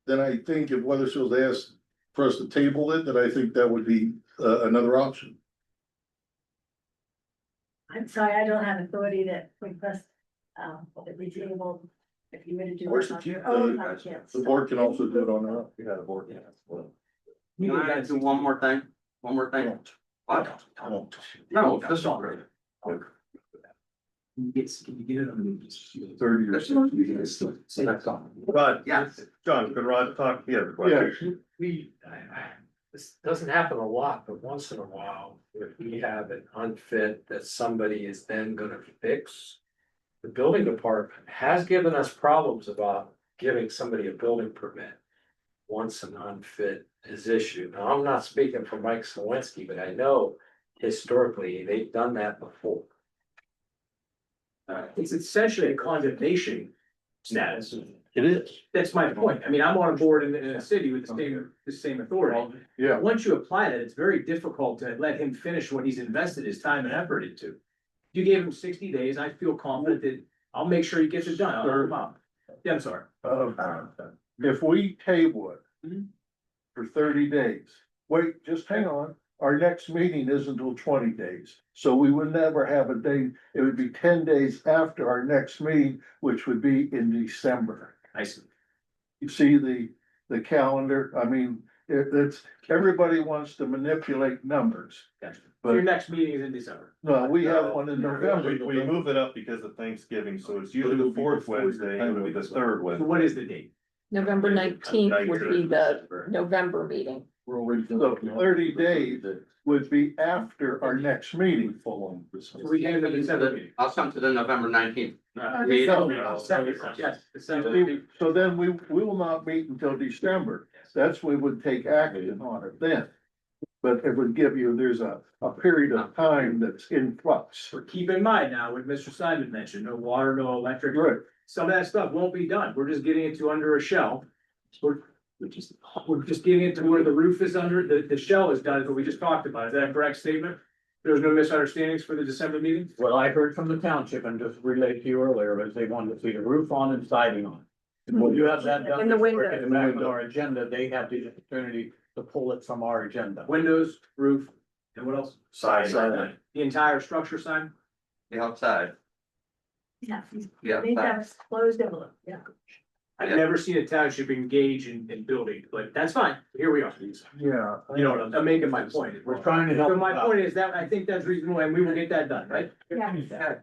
then I think if Weathersfield asked for us to table it, then I think that would be another option. I'm sorry, I don't have authority to request, that we table, if you were to do. Where's it the on key? your own, I can't. The board can also do it on their own. You got a board, yeah. Can I do one more thing? What? No, that's not great. Can you get it on the 30 or 60. Rod, Yes. John, could Rod talk? Yeah. This doesn't happen a lot, but once in a while, if we have an unfit that somebody is then gonna fix. The building department has given us problems about giving somebody a building permit. Once an unfit is issued. Now, I'm not speaking for Mike Slawinski, but I know historically, they've done that before. It's essentially a condemnation status. It is. That's my point. I mean, I'm on a board in a city with the same authority. Yeah. Once you apply that, it's very difficult to let him finish what he's invested his time and effort into. You gave him 60 days, I feel confident that I'll make sure he gets it done. I'll help him out. Yeah, I'm sorry. If we table it for 30 days, wait, just hang on. Our next meeting isn't until 20 days. So we would never have a date. It would be 10 days after our next meeting, which would be in December. I see. You see the calendar? I mean, it's, everybody wants to manipulate numbers. Gotcha. But- Your next meeting is in December. No, we have one in November. We move it up because of Thanksgiving, so it's usually the fourth Wednesday, it would be the third So Wednesday. what is the date? November 19th would be the November meeting. So 30 days would be after our next meeting. We have the December meeting. I'll come to the November 19th. Yes, December. So then we will not meet until December. That's when we would take action on it then. But it would give you, there's a period of time that's in flux. But keep in mind now, what Mr. Simon mentioned, no water, no electric. Right. Some of that stuff won't be done. We're just getting it to under a shell. We're just getting it to where the roof is under, the shell is done, is what we just talked about. Is that a correct statement? There's no misunderstandings for the December meeting? What I heard from the township and just relayed to you earlier was they wanted to see the roof on and siding on. When you have that done, And the window. it's back on our agenda, they have the opportunity to pull it from our agenda. Windows, roof, and what else? Side. The entire structure sign? The outside. Yeah. Yeah. They have a closed envelope, yeah. I've never seen a township engage in building, but that's fine. Here we are. Yeah. You know, I'm making my point. We're trying to help. So my point is that I think that's reasonable and we will get that done, right? Yeah.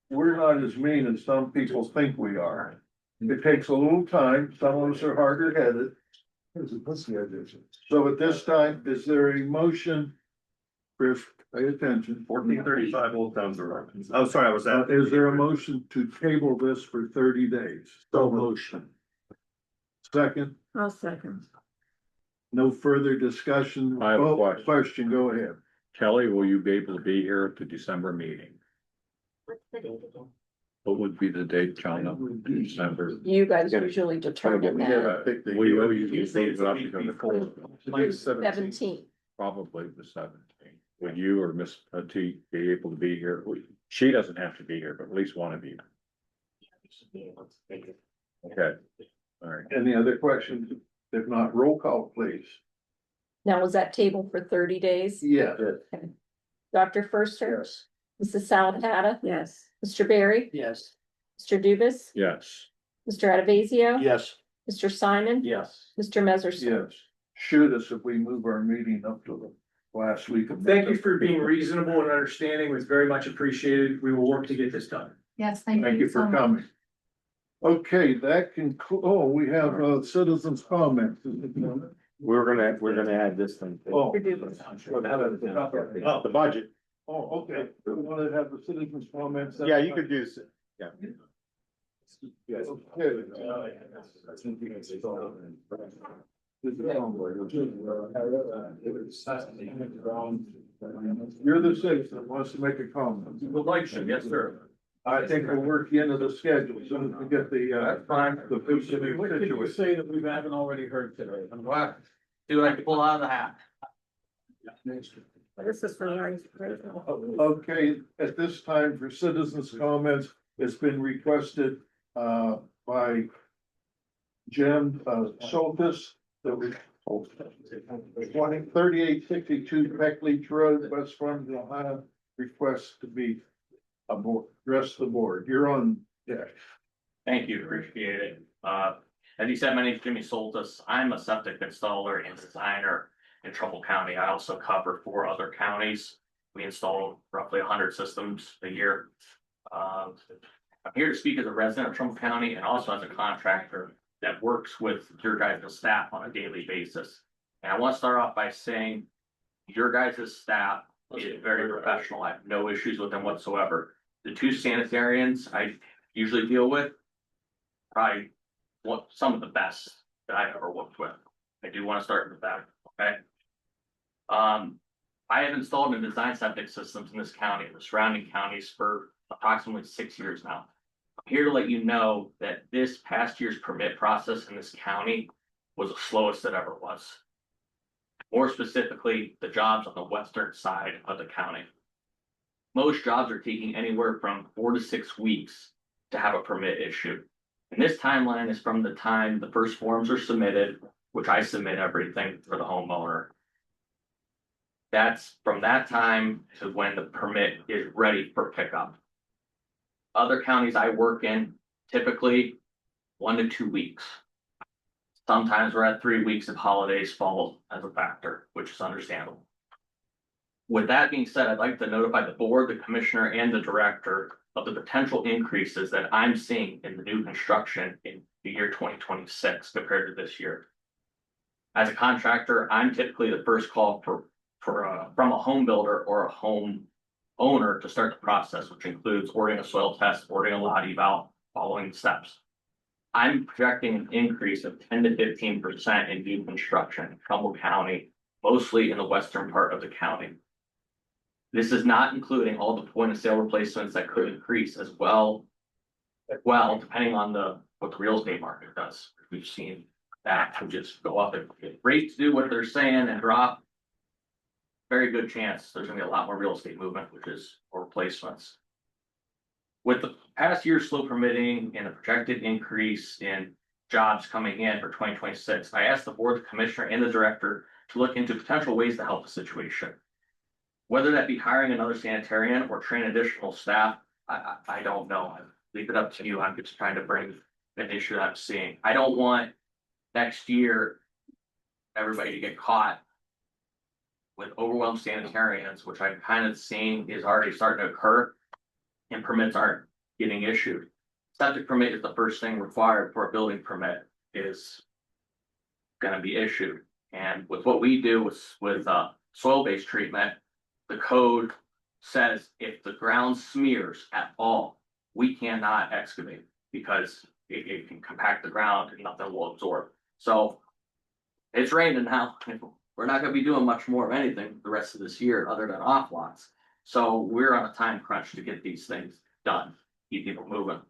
We're not as mean as some people think we are. It takes a little time. Some of us are harder headed. So at this time, is there a motion? Chris, pay attention. 1435 Old Towns Road. Oh, sorry, I was at. Is there a motion to table this for 30 days? So motion. Second, I'll second. no further discussion. I have a Oh, question. Question, go ahead. Kelly, will you be able to be here at the December meeting? What would be the date, John, of December? You guys usually determine that. We will usually leave it up to the 17th. probably the 17th. Would you or Miss T be able to be here? She doesn't have to be here, but at least one of you. Okay. All right. Any other questions? If not, roll call, please. Now, was that table for 30 days? Yeah. Dr. Firster? Yes. Mrs. Salatata? Yes. Mr. Barry? Yes. Mr. Dubus? Yes. Mr. Adavasio? Yes. Mr. Simon? Yes. Mr. Messersohn? Yes. Shoot us if we move our meeting up to the last week of. Thank you for being reasonable and understanding. It was very much appreciated. We will work to get this done. Yes, Thank you for coming. Okay, that we have citizens' comments. We're gonna add this thing. Oh. The budget. Oh, okay. We want to have the citizens' comments. Yeah, you could do, yeah. Okay. You're the citizen that wants to make a comment. Would like to, yes, sir. I think we'll work you into the schedule, as soon as we get the, the food What did you situation. say that we haven't already heard today? I'm glad. See what I can pull out of the hat. This is for Larry. Okay, at this time for citizens' comments, it's been requested, by Jim, Soltis, that we. 3862 Peckledge Road, West Farmington, Ohio, request to be address the board. You're on deck. Thank you, appreciate it. As you said, my name is Jimmy Soltis. I'm a septic installer and designer in Trumbull County. I also cover 4 other counties. We install roughly 100 systems a year. I'm here to speak as a resident of Trumbull County and also as a contractor that works with your guys' staff on a daily basis. And I want to start off by saying your guys' staff is very professional. I have no issues with them whatsoever. The 2 sanitarians I usually deal with, probably some of the best that I've ever worked with. I do want to start with that, okay? I have installed and designed septic systems in this county and the surrounding counties for approximately 6 years now. I'm here to let you know that this past year's permit process in this county was the slowest it ever was. More specifically, the jobs on the western side of the county. Most jobs are taking anywhere from 4 to 6 weeks to have a permit issued. And this timeline is from the time the first forms are submitted, which I submit everything for the homeowner. That's from that time to when the permit is ready for pickup. Other counties I work in, typically 1 to 2 weeks. Sometimes we're at 3 weeks if holidays fall as a factor, which is understandable. With that being said, I'd like to notify the board, the commissioner, and the director of the potential increases that I'm seeing in the new construction in the year 2026 compared to this year. As a contractor, I'm typically the first call from a home builder or a home owner to start the process, which includes ordering a soil test, ordering a lot eval, following the steps. I'm projecting an increase of 10 to 15% in new construction in Trumbull County, mostly in the western part of the county. This is not including all the point of sale replacements that could increase as well, depending on what the real estate market does. We've seen that to just go up. If rates do what they're saying and drop, very good chance there's gonna be a lot more real estate movement, which is more replacements. With the past year's slow permitting and a projected increase in jobs coming in for 2026, I asked the board, the commissioner, and the director to look into potential ways to help the situation. Whether that be hiring another sanitarian or train additional staff, I don't know. I leave it up to you. I'm just trying to bring an issue that I'm seeing. I don't want next year everybody to get caught with overwhelmed sanitarians, which I'm kind of seeing is already starting to occur, and permits aren't getting issued. Septic permit is the first thing required for a building permit is gonna be issued. And with what we do with soil-based treatment, the code says if the ground smears at all, we cannot excavate because it can compact the ground and nothing will absorb. So it's raining now. We're not gonna be doing much more of anything the rest of this year other than off lots. So we're on a time crunch to get these things done, keep people moving.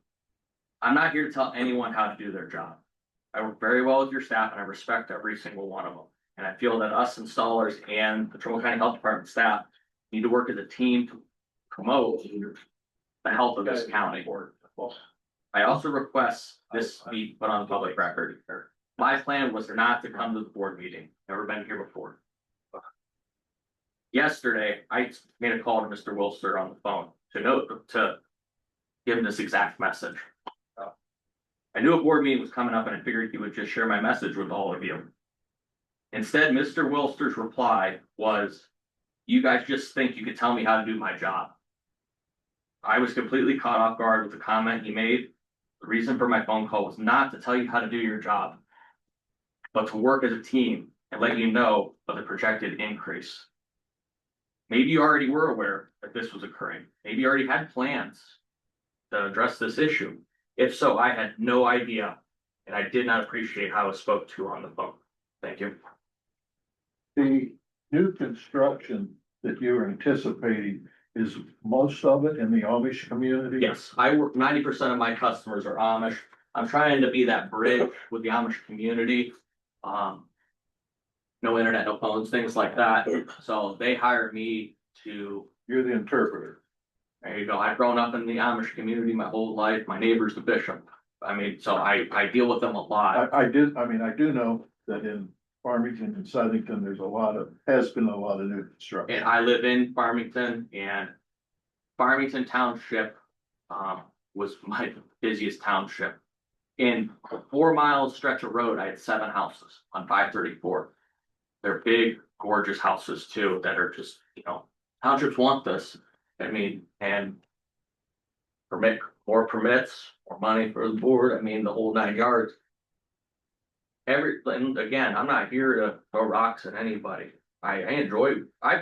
I'm not here to tell anyone how to do their job. I work very well with your staff and I respect every single one of them. And I feel that us installers and the Trumbull County Health Department staff need to work as a team to promote the health of this county. I also request this be put on public record. My plan was not to come to the board meeting, never been here before. Yesterday, I made a call to Mr. Wilster on the phone to give him this exact message. I knew a board meeting was coming up and I figured he would just share my message with all of you. Instead, Mr. Wilster's reply was, you guys just think you could tell me how to do my job. I was completely caught off guard with the comment he made. The reason for my phone call was not to tell you how to do your job, but to work as a team and let you know of the projected increase. Maybe you already were aware that this was occurring. Maybe you already had plans to address this issue. If so, I had no idea, and I did not appreciate how I was spoke to on the phone. Thank you. The new construction that you're anticipating, is most of it in the Amish community? Yes, I work, 90% of my customers are Amish. I'm trying to be that bridge with the Amish community. No internet, no phones, things like that. So they hired me to. You're the interpreter. There you go. I've grown up in the Amish community my whole life. My neighbor's the bishop. I mean, so I deal with them a lot. I do know that in Farmington and Southington, has been a lot of new construction. And I live in Farmington, and Farmington Township was my busiest township. In a 4-mile stretch of road, I had 7 houses on 534. They're big, gorgeous houses too, that are just, townships want this. I mean, and more permits, more money for the board. I mean, the whole 9 yards. And again, I'm not here to throw rocks at anybody. I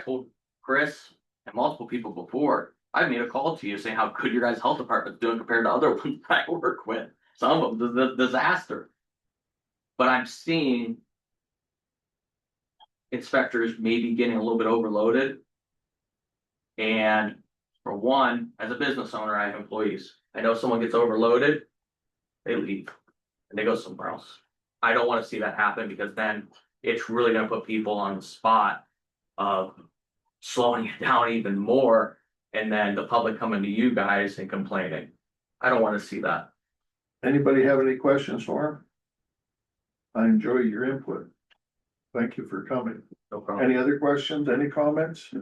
told Chris and multiple people before, I made a call to you saying how good your guys' health department's doing compared to other ones I work with. Some of them, the disaster. But I'm seeing inspectors maybe getting a little bit overloaded. And for one, as a business owner, I have employees. I know someone gets overloaded, they leave and they go somewhere else. I don't want to see that happen, because then it's really going to put people on the spot of slowing it down even more. And then the public coming to you guys and complaining. I don't want to see that. Anybody have any questions for him? I enjoy your input. Thank you for coming. No problem. Any other questions, any comments?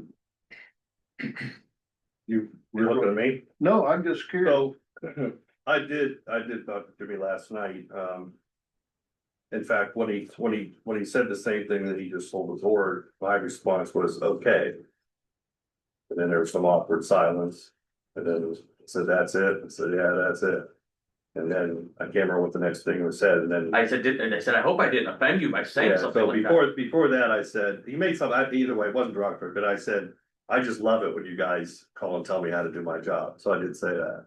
You're looking at me? No, I'm just curious. So, I did talk to Jimmy last night, in fact, when he said the same thing that he just told the board, my response was, okay. And then there was some awkward silence, and then he said, that's it, I said, yeah, that's it. And then I can't remember what the next thing was said, and then. I said, I hope I didn't offend you by saying Yeah, something so like that. before that, I said, he made some, either way, it wasn't derogatory, but I said, I just love it when you guys call and tell me how to do my job, so I did say that.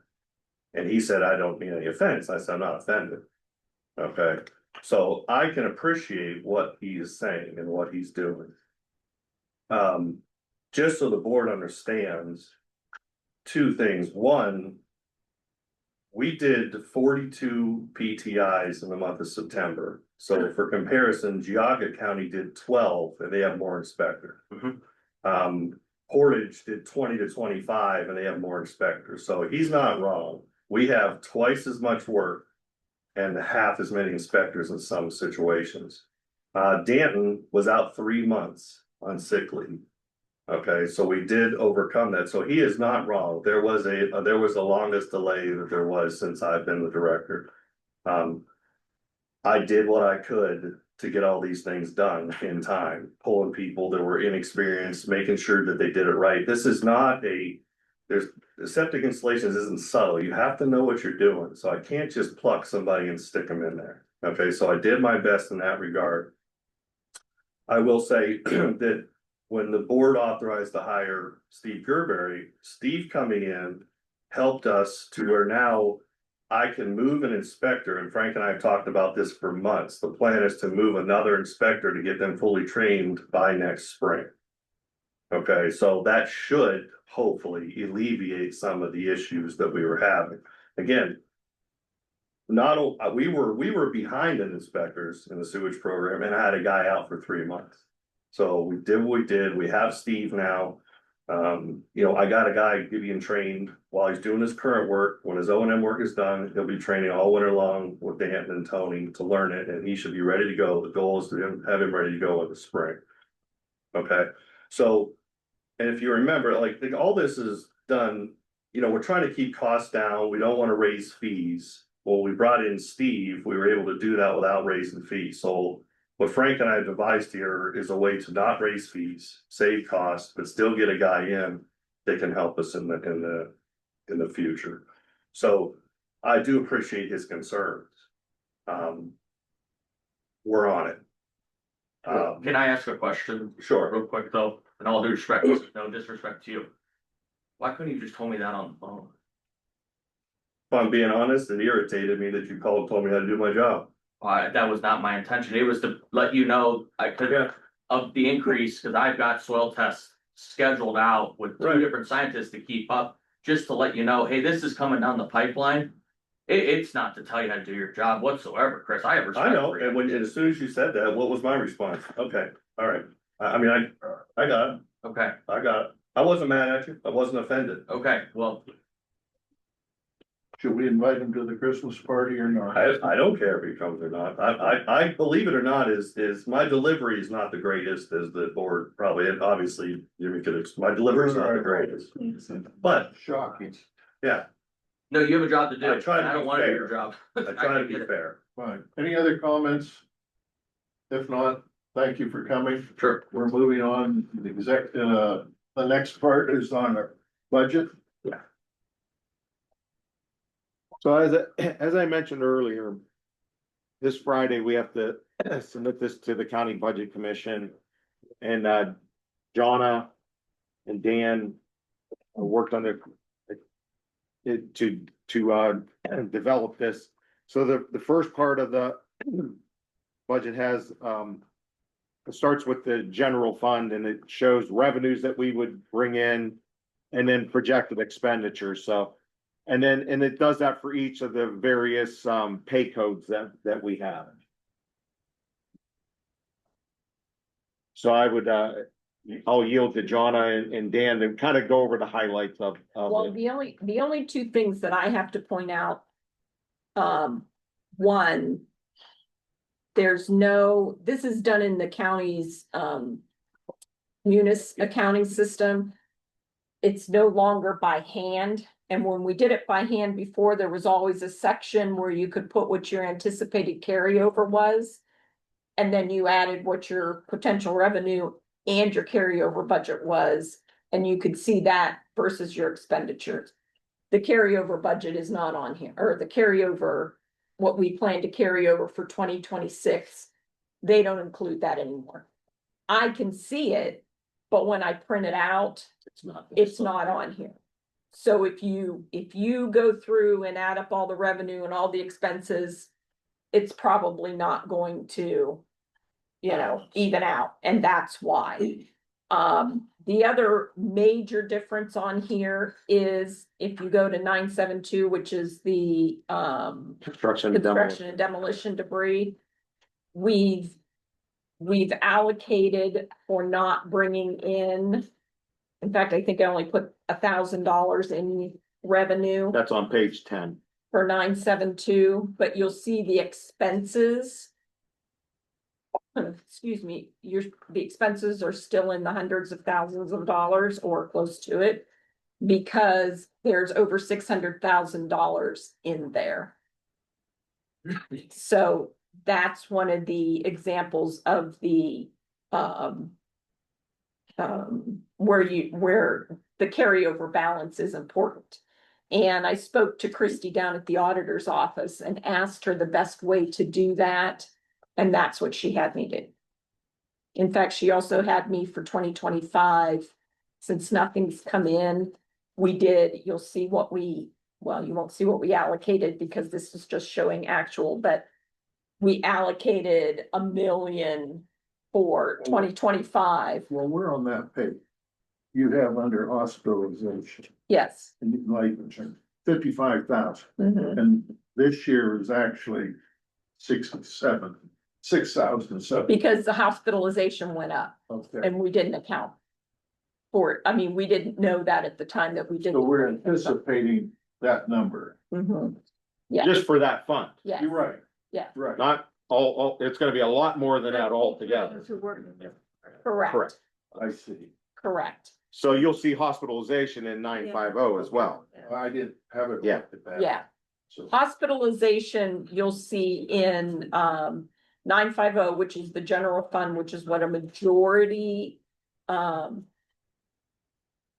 And he said, I don't mean any offense, I said, I'm not offended. Okay, so I can appreciate what he is saying and what he's doing. Just so the board understands 2 things. One, we did 42 PTIs in the month of September. So for comparison, Geauga County did 12 and they have more inspectors. Portage did 20 to 25 and they have more inspectors. So he's not wrong. We have twice as much work and half as many inspectors in some situations. Danton was out 3 months on sick leave. Okay, so we did overcome that. So he is not wrong. There was the longest delay that there was since I've been the director. I did what I could to get all these things done in time, pulling people that were inexperienced, making sure that they did it right. This is not the septic installations isn't subtle. You have to know what you're doing. So I can't just pluck somebody and stick them in there. Okay, so I did my best in that regard. I will say that when the board authorized to hire Steve Gerberry, Steve coming in helped us to where now I can move an inspector, and Frank and I have talked about this for months. The plan is to move another inspector to get them fully trained by next spring. Okay, so that should hopefully alleviate some of the issues that we were having. Again, we were behind in inspectors in the sewage program, and I had a guy out for 3 months. So we did what we did. We have Steve now. I got a guy getting trained while he's doing his current work, when his O and M work is done, he'll be training all winter long with Dan and Tony to learn it, and he should be ready to go. The goal is to have him ready to go in the spring. Okay, so, and if you remember, like, all this is done, you know, we're trying to keep costs down, we don't wanna raise fees. Well, we brought in Steve, we were able to do that without raising fees, so what Frank and I have devised here is a way to not raise fees, save costs, but still get a guy in that can help us in the future. So I do appreciate his concerns. We're on it. Can I ask a question? Sure. Real quick though, and all due respect, no disrespect to you. Why couldn't you just told me that on the phone? If I'm being honest, it irritated me that you called and told me how to do my job. That was not my intention. It was to let you know I could of the increase, cause I've got soil tests scheduled out with two Right. different scientists to keep up. Just to let you know, hey, this is coming down the pipeline. It's not to tell you how to do your job whatsoever, Chris. I have respect I know, for you. and as soon as you said that, what was my response? Okay, all right. I mean, I got it, Okay, I got it. I wasn't mad at you, I wasn't offended. okay, well, Should we invite him to the Christmas party or not? I don't care if he comes or not. I believe it or not, is my delivery is not the greatest as the board probably, and obviously, my delivery is not the greatest. But, Shocking. yeah, no, you have a job to do. I try to I don't be wanna do fair. your job. I try to be get it. fair. Fine. Any other comments? If not, thank you for coming. Sure. We're moving on. The next part is on our budget. So as I mentioned earlier, this Friday, we have to submit this to the county budget commission. And Jonna and Dan worked on it to develop this. So the first part of the budget has it starts with the general fund, and it shows revenues that we would bring in and then projected expenditures. So and it does that for each of the various pay codes that we have. So I would I'll yield to Jonna and Dan to kind of go over the highlights of Well, it. the only two things that I have to point out. One. This is done in the county's munis accounting system. It's no longer by hand, and when we did it by hand before, there was always a section where you could put what your anticipated carryover was. And then you added what your potential revenue and your carryover budget was, and you could see that versus your expenditures. The carryover budget is not on here, or the carryover, what we plan to carry over for 2026, they don't include that anymore. I can see it, but when I print it out, it's not on here. So if you go through and add up all the revenue and all the expenses, it's probably not going to, even out, and that's why. The other major difference on here is if you go to 972, which is the Construction and demolition debris. We've allocated for not bringing in. In fact, I think I only put $1,000 in revenue That's on page 10. for 972, but you'll see the expenses. Excuse me, the expenses are still in the hundreds of thousands of dollars or close to it. Because there's over $600,000 in there. So that's one of the examples of the where the carryover balance is important. And I spoke to Christy down at the auditor's office and asked her the best way to do that. And that's what she had me do. In fact, she also had me for 2025, since nothing's come in. You'll see you won't see what we allocated because this is just showing actual, but we allocated $1 million for 2025. Well, we're on that page. You have under hospitalization Yes. and life insurance, 55,000. Mhm. And this year is actually 6,007. Because the hospitalization went up Okay. and we didn't account. for, I mean, we didn't know that at the time that we did. So we're anticipating that number. Mhm. Yeah, Just for that fund, yeah, You're right, yeah, right. not all, it's gonna be a lot more than that altogether. correct, I see. correct. So you'll see hospitalization in 950 as well. I didn't have it. Yeah. looked at that. Yeah. So, Hospitalization, you'll see in 950, which is the general fund, which is what a majority. Well,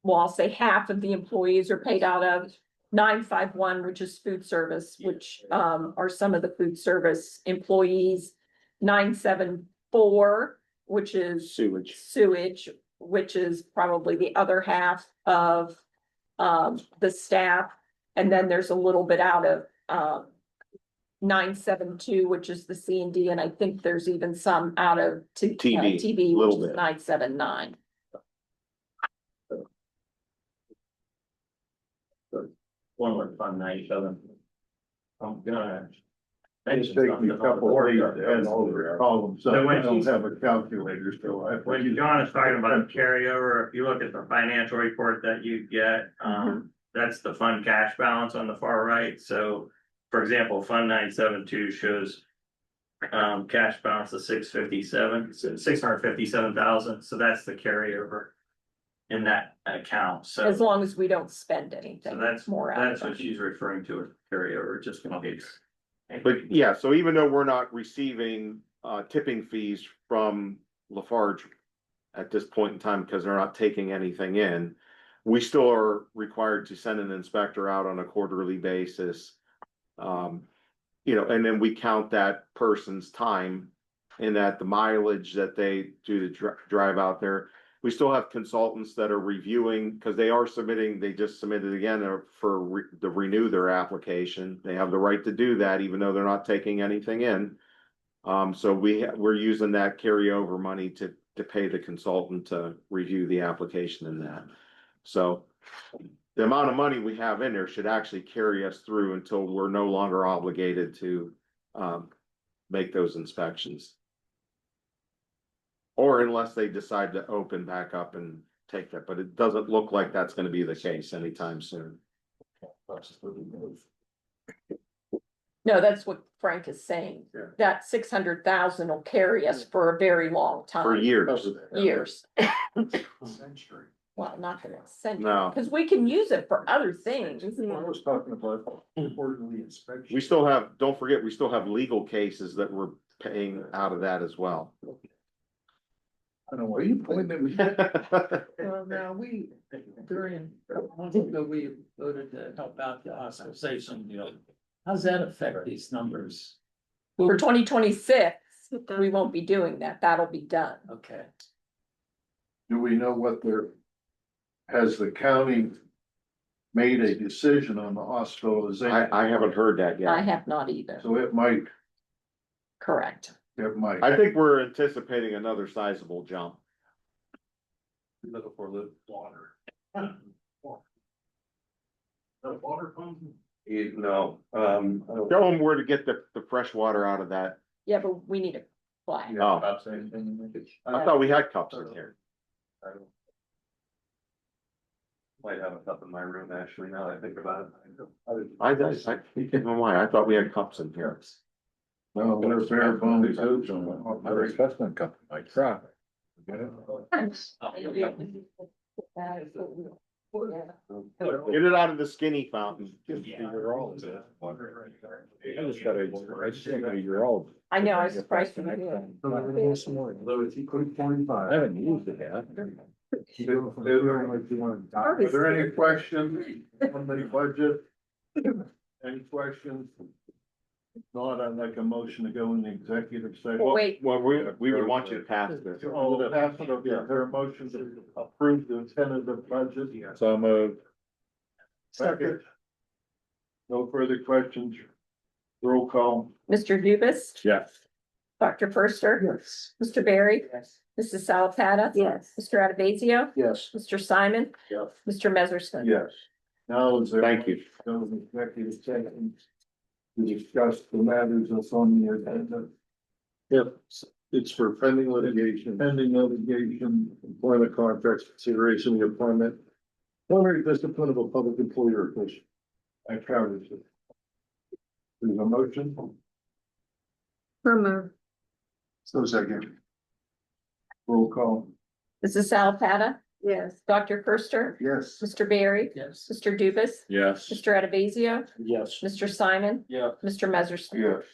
I'll say half of the employees are paid out of. 951, which is food service, which are some of the food service employees. 974, which is sewage, which is probably the other half of the staff. And then there's a little bit out of 972, which is the C&D, and I think there's even some out of TB, which is 979. One with Fund 97. I'm gonna. It takes me a couple of days to add all the columns. So up. when I don't she's- have a calculator, so I. When John is talking about carryover, if you look at the financial report that you get, that's the fund cash balance on the far right. So, for example, Fund 972 shows cash balance of 657,000. So that's the carryover in that account. So As long as we don't spend anything. so that's more out that's of what it. she's referring to as carryover, just in case. But yeah, so even though we're not receiving tipping fees from Lafarge at this point in time, because they're not taking anything in, we still are required to send an inspector out on a quarterly basis. You know, and then we count that person's time and that the mileage that they do to drive out there. We still have consultants that are reviewing, because they are submitting, they just submitted again to renew their application. They have the right to do that, even though they're not taking anything in. So we're using that carryover money to pay the consultant to review the application and that. So the amount of money we have in there should actually carry us through until we're no longer obligated to make those inspections. Or unless they decide to open back up and take that, but it doesn't look like that's gonna be the case anytime soon. No, that's what Frank is saying. Yeah. That 600,000 will carry us for a very long time. For years. Years. Century. Well, not gonna send, No, because we can use it for other things. I was talking about quarterly inspection. we still have, don't forget, we still have legal cases that we're paying out of that as well. I don't know, are you pointing at me? Well, now, we, during, a month ago, we voted to help out the hospitalization deal. How's that affect these numbers? For 2026, we won't be doing that. That'll be done. Okay. Do we know what has the county made a decision on the hospitalization? I haven't heard that I yet. have not either. So it might, Correct. I think we're anticipating another sizable jump. Look for the water. The water pump? No, Show them where to get the fresh water out of that. Yeah, but we need a flag. Oh, I thought we had cups in here. Might have a cup in my room, actually, now that I think about it. I thought we had cups in here. No, there's bare bones. My assessment company, my truck. Get it out of the skinny fountain. I just got a year old. I know, I was surprised when I did. I haven't used it yet. Are there any questions on the budget? Any questions? If not, I'd like a motion to go in the executive session. Wait, Well, we would want you to pass this. Oh, pass it, okay. Is there a motion to approve the tentative budget? So moved. Second. No further questions. Roll call. Mr. Dubus, Yes. Dr. Firster, Yes. Mr. Barry, Mrs. Salatada. Yes. Mr. Adavazio, Yes. Mr. Simon, Yes. Mr. Messersmith. Yes. Now is there? Thank you. Go to executive session to discuss the matters that's on the agenda. If It's for pending litigation, employment contracts, consideration of the employment. Preliminary discipline of a public employee or official. I covered it. There's a motion. So second. Roll call. Mrs. Alpata, Yes. Dr. Gerster, Yes. Mr. Barry, Yes. Mr. Dubus, Yes. Mr. Adavazio, Yes. Mr. Simon, Yeah. Mr. Messersmith. Yes.